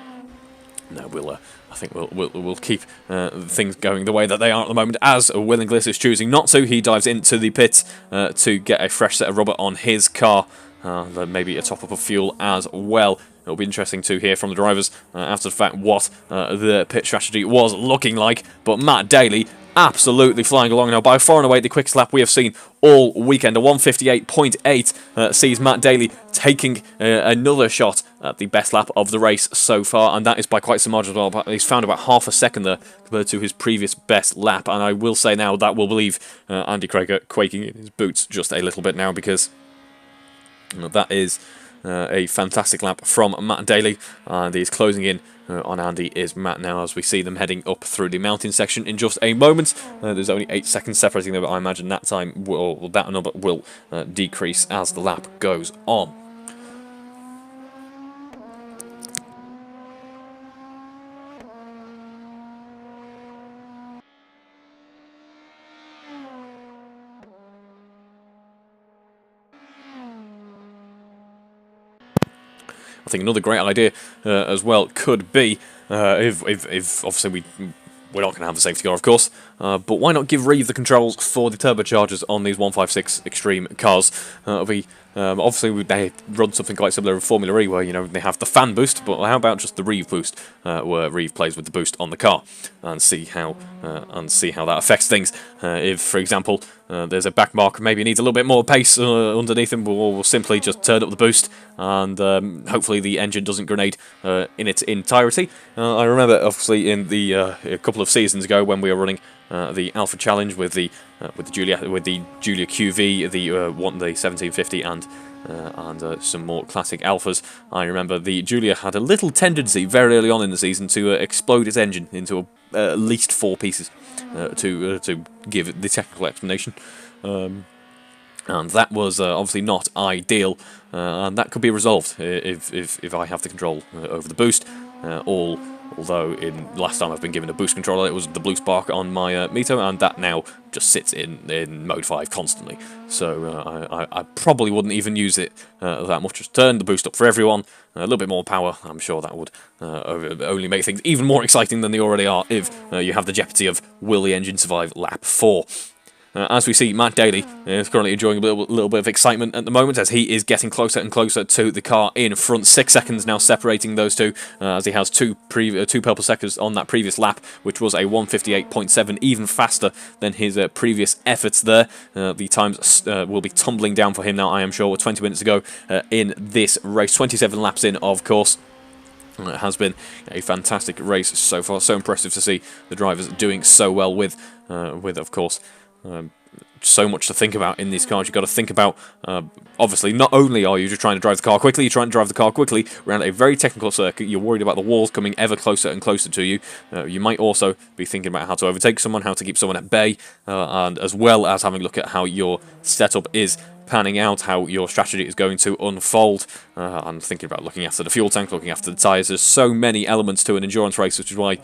No, I think we'll keep things going the way that they are at the moment, as Will Inglis is choosing not to. He dives into the pits to get a fresh set of rubber on his car, then maybe a top-up of fuel as well. It'll be interesting to hear from the drivers after the fact what the pit strategy was looking like, but Matt Daly absolutely flying along now, by far and away the quickest lap we have seen all weekend. A 158.8 sees Matt Daly taking another shot at the best lap of the race so far, and that is by quite some margin as well. But he's found about half a second there compared to his previous best lap, and I will say now that will leave Andy Craig quaking in his boots just a little bit now, because that is a fantastic lap from Matt Daly, and he's closing in on Andy is Matt now, as we see them heading up through the mountain section in just a moment. There's only 8 seconds separating them, but I imagine that time that number will decrease as the lap goes on. I think another great idea as well could be if obviously we're not going to have the safety car, of course, but why not give Reeve the controls for the turbochargers on these 156 Extreme cars? Obviously they run something quite similar in Formula E, where, you know, they have the fan boost, but how about just the Reeve boost, where Reeve plays with the boost on the car, and see how that affects things. If, for example, there's a back mark, maybe needs a little bit more pace underneath him, we'll simply just turn up the boost, and hopefully the engine doesn't grenade in its entirety. I remember, obviously, in the a couple of seasons ago when we were running the Alpha Challenge with the Julia QV, the 1750, and some more classic Alphas. I remember the Julia had a little tendency very early on in the season to explode its engine into at least 4 pieces, to give the technical explanation. And that was obviously not ideal, and that could be resolved if I have the control over the boost. Although last time I've been given a boost controller, it was the blue spark on my Mito, and that now just sits in mode 5 constantly. So I probably wouldn't even use it that much. Just turn the boost up for everyone, a little bit more power. I'm sure that would only make things even more exciting than they already are if you have the jeopardy of will the engine survive lap 4. As we see, Matt Daly is currently enjoying a little bit of excitement at the moment, as he is getting closer and closer to the car in front. 6 seconds now separating those two, as he has two purple seconds on that previous lap, which was a 158.7, even faster than his previous efforts there. The times will be tumbling down for him now, I am sure, 20 minutes ago in this race. 27 laps in, of course. It has been a fantastic race so far. So impressive to see the drivers doing so well with of course, so much to think about in these cars. You've got to think about, obviously, not only are you just trying to drive the car quickly, you're trying to drive the car quickly around a very technical circuit. You're worried about the walls coming ever closer and closer to you. You might also be thinking about how to overtake someone, how to keep someone at bay, and as well as having a look at how your setup is panning out, how your strategy is going to unfold. I'm thinking about looking after the fuel tank, looking after the tyres. There's so many elements to an endurance race, which is why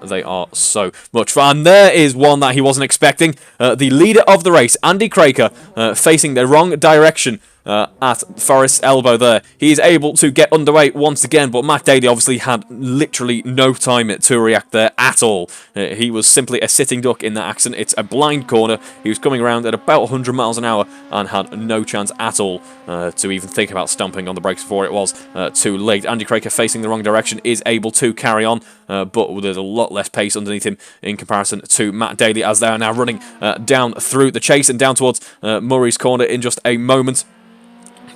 they are so much fun. There is one that he wasn't expecting. The leader of the race, Andy Craker, facing the wrong direction at Forest's elbow there. He is able to get underway once again, but Matt Daly obviously had literally no time to react there at all. He was simply a sitting duck in that accident. It's a blind corner. He was coming around at about 100 miles an hour and had no chance at all to even think about stomping on the brakes before it was too late. Andy Craker, facing the wrong direction, is able to carry on, but there's a lot less pace underneath him in comparison to Matt Daly, as they are now running down through the chase and down towards Murray's corner in just a moment.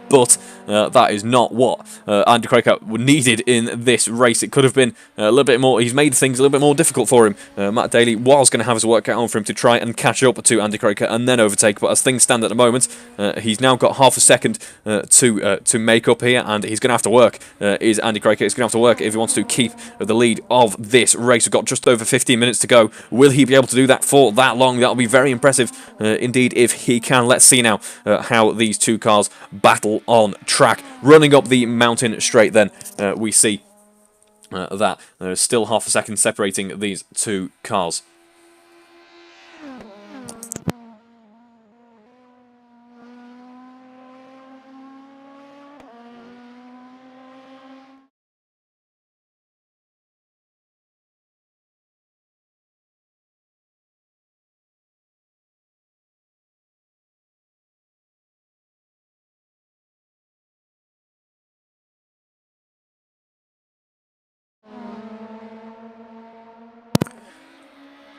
But that is not what Andy Craker needed in this race. It could have been a little bit more. He's made things a little bit more difficult for him. Matt Daly was going to have his work cut on for him to try and catch up to Andy Craker and then overtake. But as things stand at the moment, he's now got half a second to make up here, and he's going to have to work. Is Andy Craker? He's going to have to work if he wants to keep the lead of this race. We've got just over 15 minutes to go. Will he be able to do that for that long? That'll be very impressive indeed if he can. Let's see now how these two cars battle on track. Running up the mountain straight, then we see that there is still half a second separating these two cars.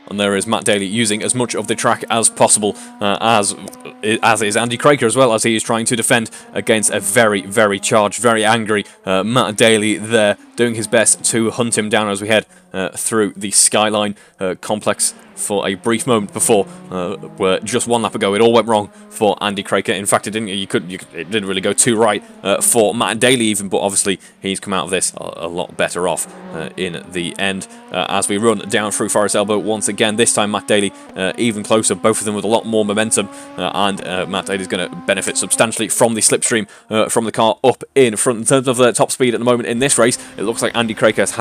And there is Matt Daly using as much of the track as possible, as is Andy Craker as well, as he is trying to defend against a very, very charged, very angry Matt Daly there, doing his best to hunt him down as we head through the Skyline complex for a brief moment before, where just one lap ago it all went wrong for Andy Craker. In fact, it didn't. It didn't really go too right for Matt Daly even, but obviously he's come out of this a lot better off in the end. As we run down through Forest Elbow once again, this time Matt Daly even closer. Both of them with a lot more momentum, and Matt Daly is going to benefit substantially from the slipstream from the car up in front. In terms of the top speed at the moment in this race, it looks like Andy Craker has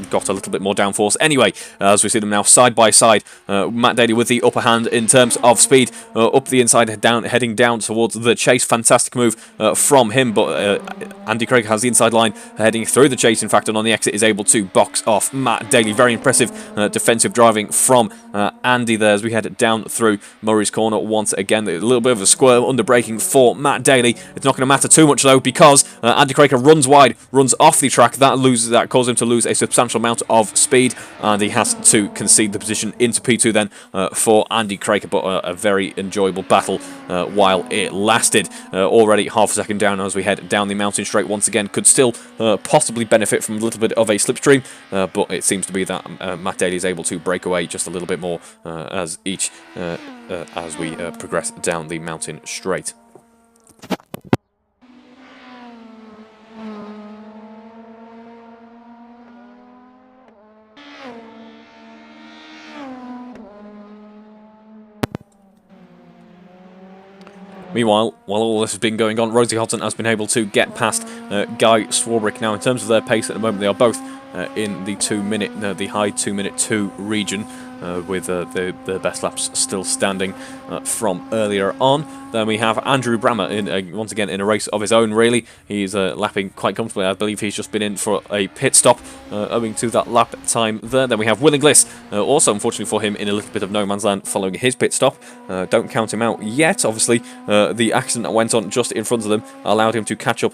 got a little bit more downforce. Anyway, as we see them now side by side. Matt Daly with the upper hand in terms of speed, up the inside, heading down towards the chase. Fantastic move from him, but Andy Craig has the inside line heading through the chase, in fact, and on the exit is able to box off Matt Daly. Very impressive defensive driving from Andy there as we head down through Murray's corner once again. A little bit of a squirm under braking for Matt Daly. It's not going to matter too much though, because Andy Craig runs wide, runs off the track. That causes him to lose a substantial amount of speed, and he has to concede the position into P2 then for Andy Craig, but a very enjoyable battle while it lasted. Already half a second down as we head down the mountain straight once again. Could still possibly benefit from a little bit of a slipstream, but it seems to be that Matt Daly is able to break away just a little bit more as we progress down the mountain straight. Meanwhile, while all this has been going on, Rosie Hodson has been able to get past Guy Swarbrick. Now, in terms of their pace at the moment, they are both in the the high 2-minute 2 region, with the best laps still standing from earlier on. Then we have Andrew Brammer, once again, in a race of his own, really. He's lapping quite comfortably. I believe he's just been in for a pit stop, owing to that lap time there. Then we have Will Inglis, also, unfortunately for him, in a little bit of no man's land following his pit stop. Don't count him out yet. Obviously, the accident that went on just in front of them allowed him to catch up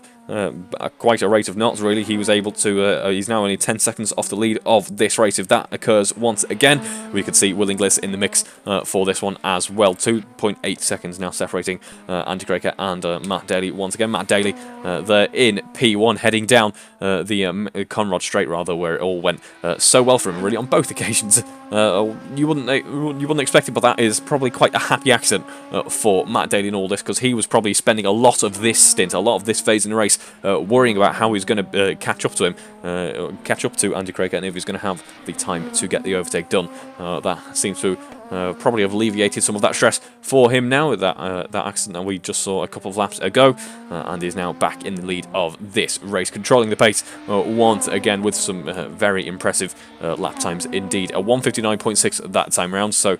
quite a rate of knots, really. He was able to, he's now only 10 seconds off the lead of this race. If that occurs once again, we could see Will Inglis in the mix for this one as well. 2.8 seconds now separating Andy Craker and Matt Daly once again. Matt Daly, they're in P1, heading down the Conrod Straight, rather, where it all went so well for him, really, on both occasions. You wouldn't expect it, but that is probably quite a happy accident for Matt Daly in all this, because he was probably spending a lot of this stint, a lot of this phase in the race, worrying about how he's going to catch up to him, catch up to Andy Craker, and if he's going to have the time to get the overtake done. That seems to probably have alleviated some of that stress for him now, that accident that we just saw a couple of laps ago, and is now back in the lead of this race, controlling the pace once again with some very impressive lap times indeed. A 1:59.6 that time round, so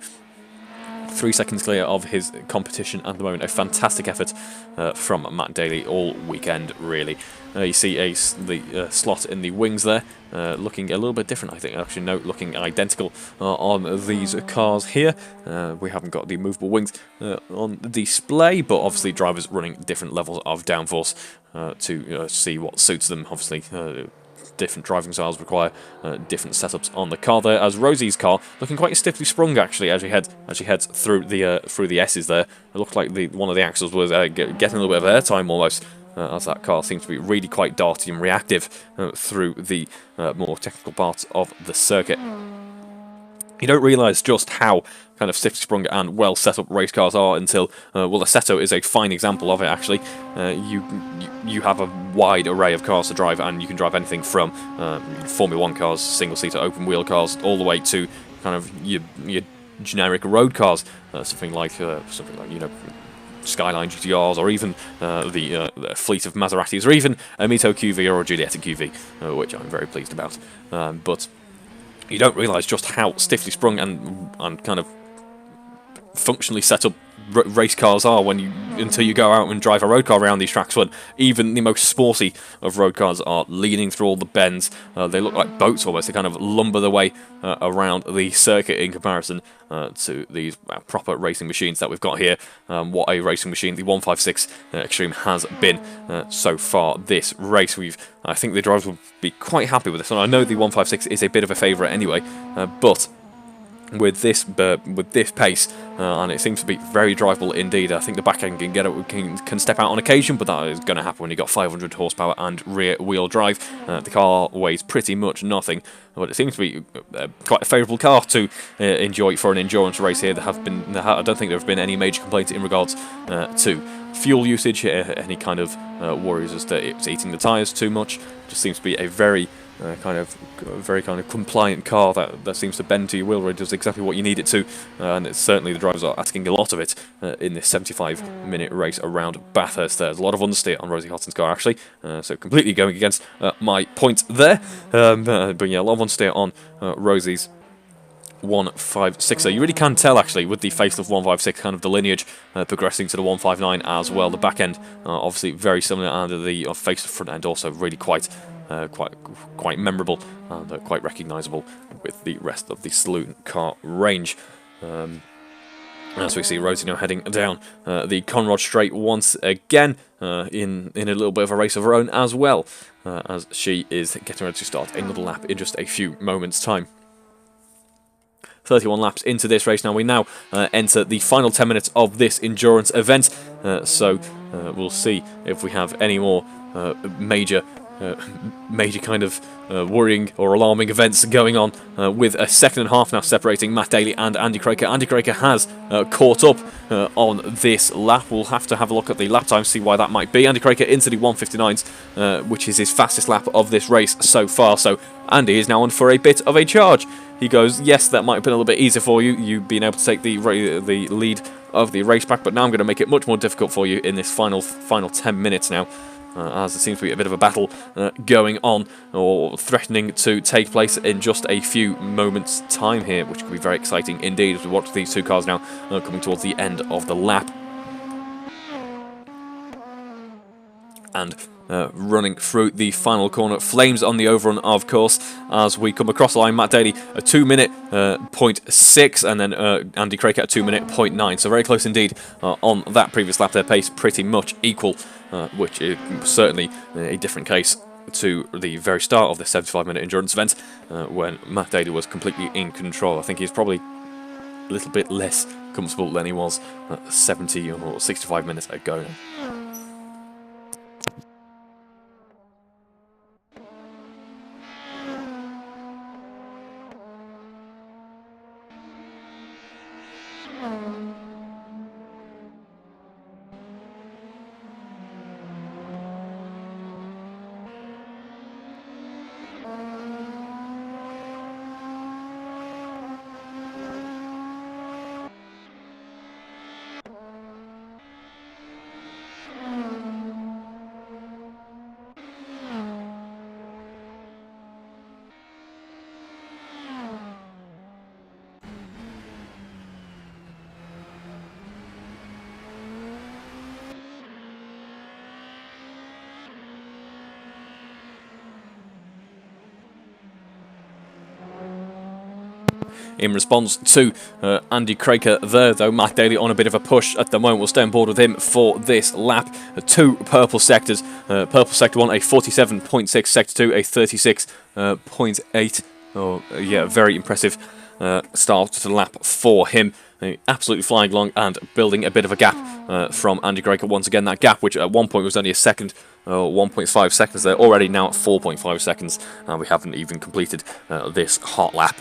3 seconds clear of his competition at the moment. A fantastic effort from Matt Daly all weekend, really. You see the slot in the wings there, looking a little bit different, I think. Actually, no, looking identical on these cars here. We haven't got the movable wings on display, but obviously drivers running different levels of downforce to see what suits them. Obviously, different driving styles require different setups on the car there, as Rosie's car looking quite stiffly sprung actually as she heads through the S's there. It looked like one of the axles was getting a little bit of airtime almost, as that car seems to be really quite darty and reactive through the more technical parts of the circuit. You don't realise just how kind of stiff sprung and well set up race cars are until, well, the Assetto is a fine example of it actually. You have a wide array of cars to drive, and you can drive anything from Formula 1 cars, single-seater open wheel cars, all the way to kind of your generic road cars, something like you know, Skyline GTRs, or even the fleet of Maseratis, or even a Mito QV or a Giulietta QV, which I'm very pleased about. But you don't realise just how stiffly sprung and kind of functionally set up race cars are until you go out and drive a road car around these tracks, when even the most sporty of road cars are leaning through all the bends. They look like boats almost. They kind of lumber their way around the circuit in comparison to these proper racing machines that we've got here. What a racing machine the 156 Extreme has been so far this race. I think the drivers will be quite happy with this, and I know the 156 is a bit of a favourite anyway, but with this pace, and it seems to be very drivable indeed. I think the back end can step out on occasion, but that is going to happen when you've got 500 horsepower and rear wheel drive. The car weighs pretty much nothing, but it seems to be quite a favourable car to enjoy for an endurance race here. I don't think there have been any major complaints in regards to fuel usage, any kind of worries as to it's eating the tyres too much. It just seems to be a very kind of compliant car that seems to bend to your wheel rate, does exactly what you need it to, and it's certainly the drivers are asking a lot of it in this 75-minute race around Bathurst. There's a lot of understeer on Rosie Hotton's car actually, so completely going against my point there, but yeah, a lot of understeer on Rosie's 156er. You really can tell actually with the facelift 156 kind of the lineage progressing to the 159 as well. The back end obviously very similar, and the facelift front end also really quite memorable and quite recognisable with the rest of the saloon car range. As we see Rosie now heading down the Conrod Straight once again in a little bit of a race of her own as well, as she is getting ready to start another lap in just a few moments' time. 31 laps into this race now. We now enter the final 10 minutes of this endurance event, so we'll see if we have any more major kind of worrying or alarming events going on, with a second and a half now separating Matt Daly and Andy Craker. Andy Craker has caught up on this lap. We'll have to have a look at the lap time, see why that might be. Andy Craker into the 159s, which is his fastest lap of this race so far, so Andy is now on for a bit of a charge. He goes, yes, that might have been a little bit easier for you. You've been able to take the lead of the race back, but now I'm going to make it much more difficult for you in this final 10 minutes now. As there seems to be a bit of a battle going on, or threatening to take place in just a few moments' time here, which could be very exciting indeed as we watch these two cars now coming towards the end of the lap. And running through the final corner. Flames on the overrun, of course, as we come across the line. Matt Daly a 2-minute 0.6, and then Andy Craker a 2-minute 0.9. So very close indeed on that previous lap. Their pace pretty much equal, which is certainly a different case to the very start of the 75-minute endurance event, when Matt Daly was completely in control. I think he's probably a little bit less comfortable than he was 70 or 65 minutes ago now. In response to Andy Craker there, though, Matt Daly on a bit of a push at the moment. We'll stay on board with him for this lap. 2 purple sectors. Purple sector 1, a 47.6, sector 2, a 36.8. Oh, yeah, very impressive start to the lap for him. Absolutely flying along and building a bit of a gap from Andy Craker. Once again, that gap, which at one point was only a second, 1.5 seconds there, already now at 4.5 seconds, and we haven't even completed this hot lap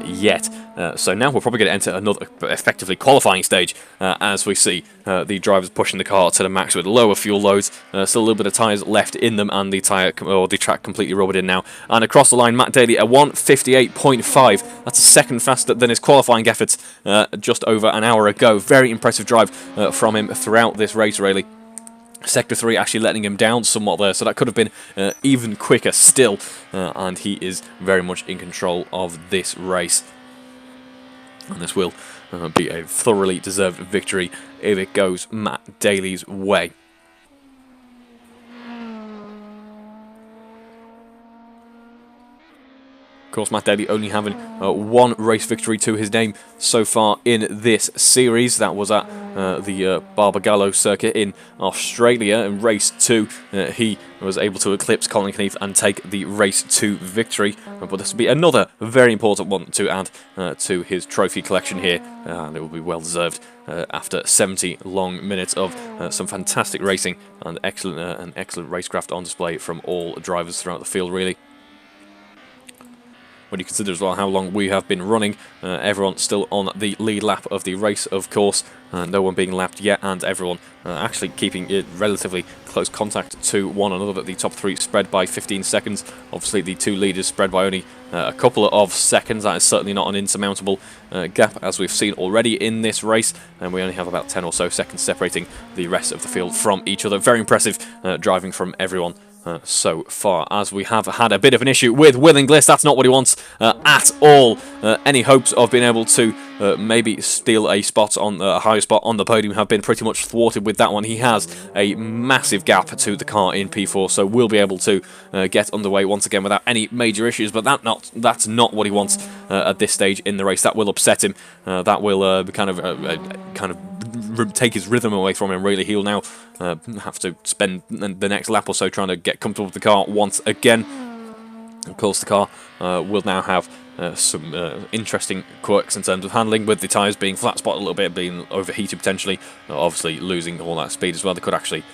yet. So now we're probably going to enter another effectively qualifying stage as we see the drivers pushing the car to the max with lower fuel loads. Still a little bit of tyres left in them, and the track completely rubbered in now. And across the line, Matt Daly a 1:58.5. That's a second faster than his qualifying efforts just over an hour ago. Very impressive drive from him throughout this race, really. Sector 3 actually letting him down somewhat there, so that could have been even quicker still, and he is very much in control of this race. And this will be a thoroughly deserved victory if it goes Matt Daly's way. Of course, Matt Daly only having one race victory to his name so far in this series. That was at the Barbagallo circuit in Australia. In race 2, he was able to eclipse Colin Knief and take the race 2 victory. But this will be another very important one to add to his trophy collection here, and it will be well deserved after 70 long minutes of some fantastic racing and excellent racecraft on display from all drivers throughout the field, really. When you consider as well how long we have been running, everyone still on the lead lap of the race, of course, no one being lapped yet, and everyone actually keeping it relatively close contact to one another. The top 3 spread by 15 seconds. Obviously, the 2 leaders spread by only a couple of seconds. That is certainly not an insurmountable gap, as we've seen already in this race, and we only have about 10 or so seconds separating the rest of the field from each other. Very impressive driving from everyone so far, as we have had a bit of an issue with Will Inglis. That's not what he wants at all. Any hopes of being able to maybe steal a spot on a high spot on the podium have been pretty much thwarted with that one. He has a massive gap to the car in P4, so we'll be able to get underway once again without any major issues, but that's not what he wants at this stage in the race. That will upset him. That will kind of take his rhythm away from him, really. He'll now have to spend the next lap or so trying to get comfortable with the car once again. Of course, the car will now have some interesting quirks in terms of handling, with the tyres being flat spot a little bit, being overheated potentially, obviously losing all that speed as well. They could actually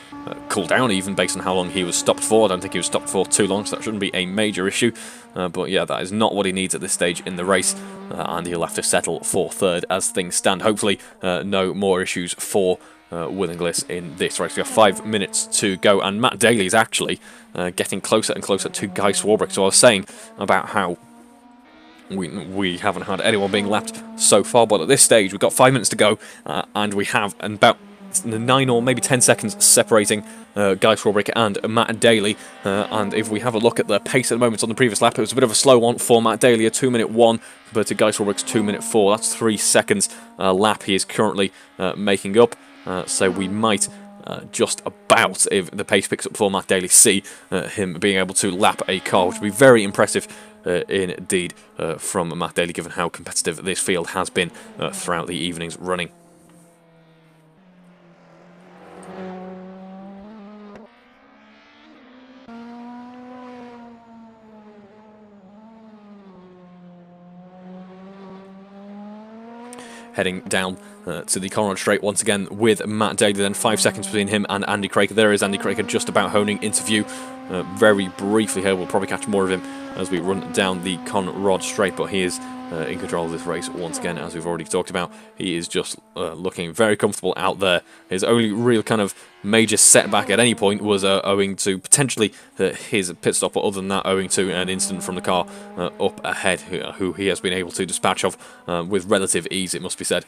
cool down even based on how long he was stopped for. I don't think he was stopped for too long, so that shouldn't be a major issue. But yeah, that is not what he needs at this stage in the race, and he'll have to settle for third as things stand. Hopefully no more issues for Will Inglis in this race. We have 5 minutes to go, and Matt Daly is actually getting closer and closer to Guy Swarbrick. So I was saying about how we haven't had anyone being lapped so far, but at this stage we've got 5 minutes to go, and we have about 9 or maybe 10 seconds separating Guy Swarbrick and Matt Daly. And if we have a look at the pace at the moment on the previous lap, it was a bit of a slow one for Matt Daly, a 2-minute 1, but to Guy Swarbrick's 2-minute 4. That's 3 seconds lap he is currently making up. So we might just about, if the pace picks up for Matt Daly, see him being able to lap a car, which would be very impressive indeed from Matt Daly, given how competitive this field has been throughout the evening's running. Heading down to the Conrad Straight once again with Matt Daly, then 5 seconds between him and Andy Craker. There is Andy Craker just about honing into view very briefly here. We'll probably catch more of him as we run down the Conrad Straight, but he is in control of this race once again, as we've already talked about. He is just looking very comfortable out there. His only real kind of major setback at any point was owing to potentially his pit stop, but other than that, owing to an incident from the car up ahead, who he has been able to dispatch of with relative ease, it must be said.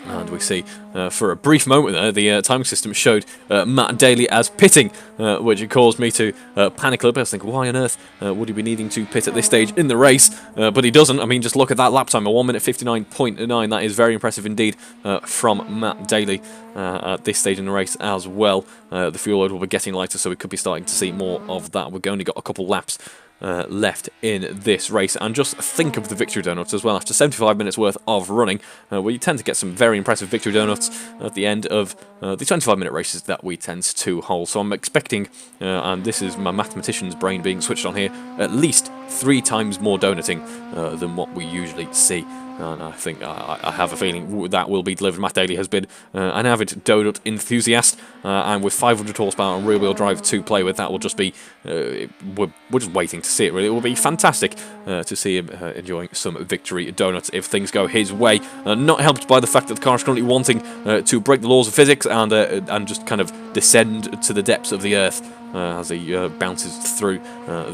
And we see, for a brief moment there, the timing system showed Matt Daly as pitting, which caused me to panic a little bit. I was thinking, why on earth would he be needing to pit at this stage in the race? But he doesn't. I mean, just look at that lap time, a 1 minute 59.9. That is very impressive indeed from Matt Daly at this stage in the race as well. The fuel load will be getting lighter, so we could be starting to see more of that. We've only got a couple laps left in this race, and just think of the victory donuts as well. After 75 minutes worth of running, where you tend to get some very impressive victory donuts at the end of the 25-minute races that we tend to hold. So I'm expecting, and this is my mathematician's brain being switched on here, at least 3 times more donuting than what we usually see. And I think I have a feeling that will be delivered. Matt Daly has been an avid donut enthusiast, and with 500 horsepower and rear-wheel drive to play with, that will just be, we're just waiting to see it really. It will be fantastic to see him enjoying some victory donuts if things go his way. Not helped by the fact that the car is currently wanting to break the laws of physics and just kind of descend to the depths of the earth as he bounces through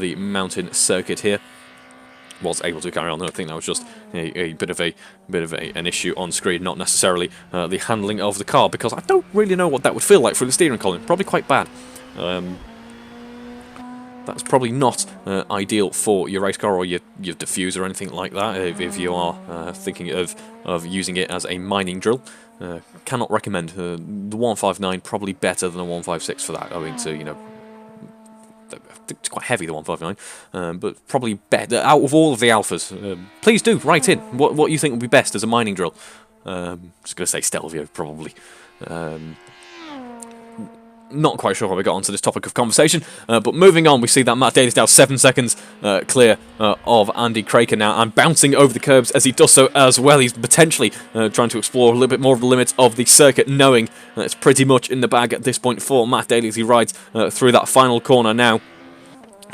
the mountain circuit here. Was able to carry on. I think that was just a bit of an issue on screen, not necessarily the handling of the car, because I don't really know what that would feel like through the steering column. Probably quite bad. That's probably not ideal for your race car or your diffuser or anything like that. If you are thinking of using it as a mining drill, cannot recommend. The 159 probably better than a 156 for that, owing to, you know, it's quite heavy, the 159, but probably better out of all of the alphas. Please do write in what you think would be best as a mining drill. Just going to say Stelvio, probably. Not quite sure how we got onto this topic of conversation, but moving on, we see that Matt Daly's now 7 seconds clear of Andy Craker now, and bouncing over the curbs as he does so as well. He's potentially trying to explore a little bit more of the limits of the circuit, knowing that it's pretty much in the bag at this point for Matt Daly as he rides through that final corner now.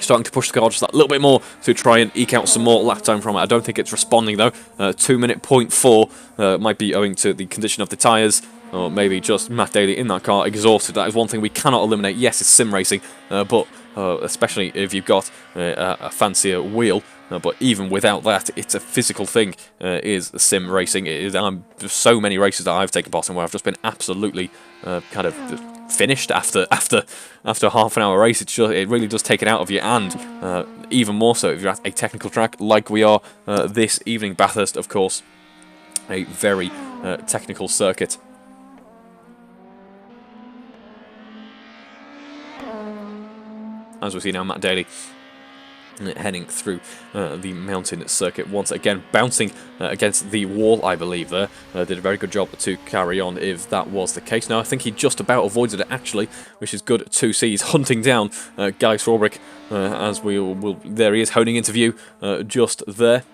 Starting to push the car just that little bit more to try and eke out some more lap time from it. I don't think it's responding though. 2 minute 0.4 might be owing to the condition of the tyres, or maybe just Matt Daly in that car exhausted. That is one thing we cannot eliminate. Yes, it's sim racing, but especially if you've got a fancier wheel. But even without that, it's a physical thing, is sim racing. There's so many races that I've taken part in where I've just been absolutely kind of finished after half an hour race. It really does take it out of you, and even more so if you're at a technical track like we are this evening. Bathurst, of course, a very technical circuit. As we see now, Matt Daly heading through the mountain circuit once again, bouncing against the wall, I believe there. Did a very good job to carry on if that was the case. Now, I think he just about avoided it, actually, which is good to see. He's hunting down Guy Swarbrick as there he is, honing into view just there.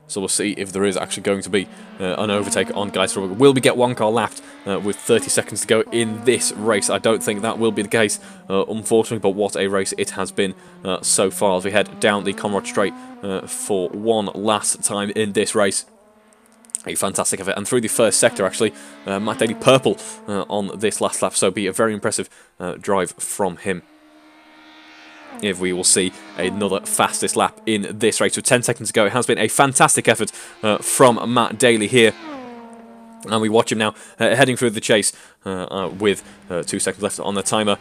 So we'll see if there is actually going to be an overtake on Guy Swarbrick. Will we get one car lapped with 30 seconds to go in this race? I don't think that will be the case, unfortunately, but what a race it has been so far as we head down the Conrad Straight for one last time in this race. A fantastic effort, and through the first sector, actually, Matt Daly purple on this last lap, so be a very impressive drive from him. If we will see another fastest lap in this race with 10 seconds to go. It has been a fantastic effort from Matt Daly here. And we watch him now heading through the chase with 2 seconds left on the timer.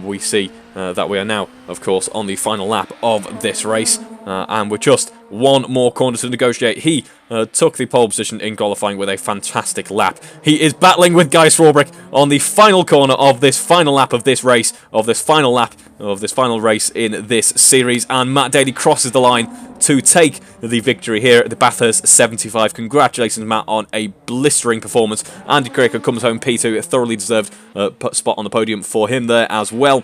We see that we are now, of course, on the final lap of this race, and with just one more corner to negotiate. He took the pole position in qualifying with a fantastic lap. He is battling with Guy Swarbrick on the final corner of this final lap of this race, of this final lap of this final race in this series, and Matt Daly crosses the line to take the victory here at the Bathurst 75. Congratulations, Matt, on a blistering performance. Andy Craker comes home P2, a thoroughly deserved spot on the podium for him there as well.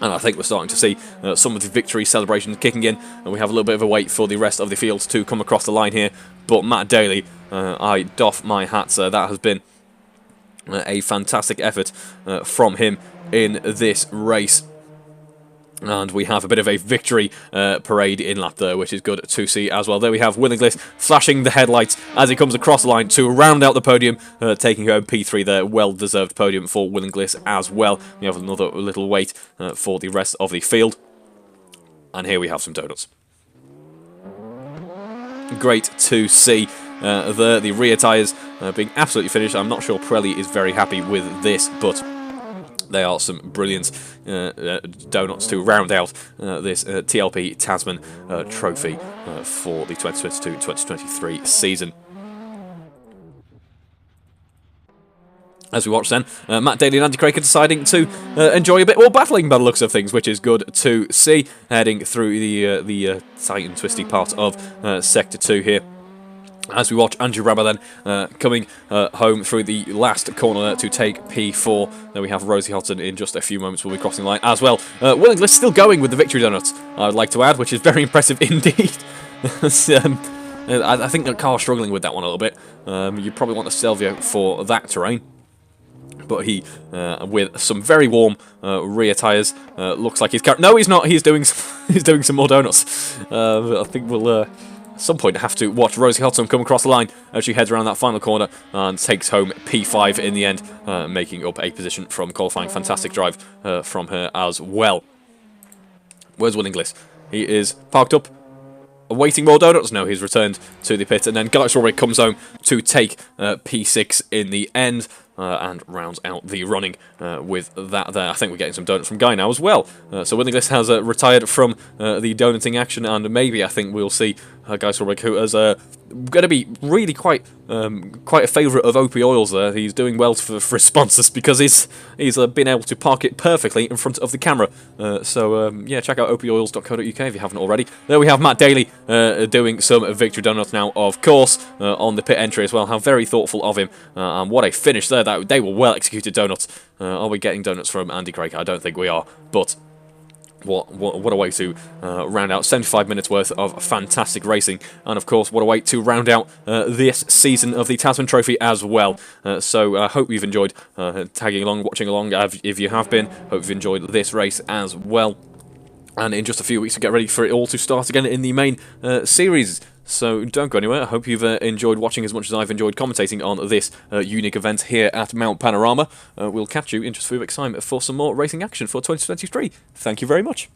And I think we're starting to see some of the victory celebrations kicking in, and we have a little bit of a wait for the rest of the field to come across the line here. But Matt Daly, I doff my hat, sir. That has been a fantastic effort from him in this race. And we have a bit of a victory parade in lap there, which is good to see as well. There we have Will Inglis flashing the headlights as he comes across the line to round out the podium, taking home P3 there. Well-deserved podium for Will Inglis as well. We have another little wait for the rest of the field. And here we have some donuts. Great to see the rear tyres being absolutely finished. I'm not sure Pirelli is very happy with this, but they are some brilliant donuts to round out this TLP Tasman trophy for the 2022-2023 season. As we watch then, Matt Daly and Andy Craker deciding to enjoy a bit more battling by the looks of things, which is good to see, heading through the tight and twisty part of Sector 2 here. As we watch Andrew Rabba then coming home through the last corner to take P4. Then we have Rosie Hodson in just a few moments. We'll be crossing the line as well. Will Inglis still going with the victory donuts, I'd like to add, which is very impressive indeed. I think the car's struggling with that one a little bit. You probably want a Stelvio for that terrain. But he, with some very warm rear tyres, looks like he's... No, he's not. He's doing some more donuts. I think we'll... at some point, I have to watch Rosie Hodson come across the line as she heads around that final corner and takes home P5 in the end, making up a position from qualifying. Fantastic drive from her as well. Where's Will Inglis? He is parked up, awaiting more donuts. No, he's returned to the pit, and then Guy Swarbrick comes home to take P6 in the end. And rounds out the running with that there. I think we're getting some donuts from Guy now as well. So Will Inglis has retired from the donuting action, and maybe I think we'll see Guy Swarbrick, who is going to be really quite a favourite of OP Oils there. He's doing well for his sponsors because he's been able to park it perfectly in front of the camera. Yeah, check out opoils.co.uk if you haven't already. There we have Matt Daly doing some victory donuts now, of course, on the pit entry as well. How very thoughtful of him, and what a finish there. They were well executed donuts. Are we getting donuts from Andy Craig? I don't think we are, but what a way to round out 75 minutes worth of fantastic racing, and of course what a way to round out this season of the Tasman Trophy as well. So I hope you've enjoyed tagging along, watching along. If you have been, hope you've enjoyed this race as well. And in just a few weeks, we get ready for it all to start again in the main series. So don't go anywhere. I hope you've enjoyed watching as much as I've enjoyed commentating on this unique event here at Mount Panorama. We'll catch you in just a few weeks' time for some more racing action for 2023. Thank you very much.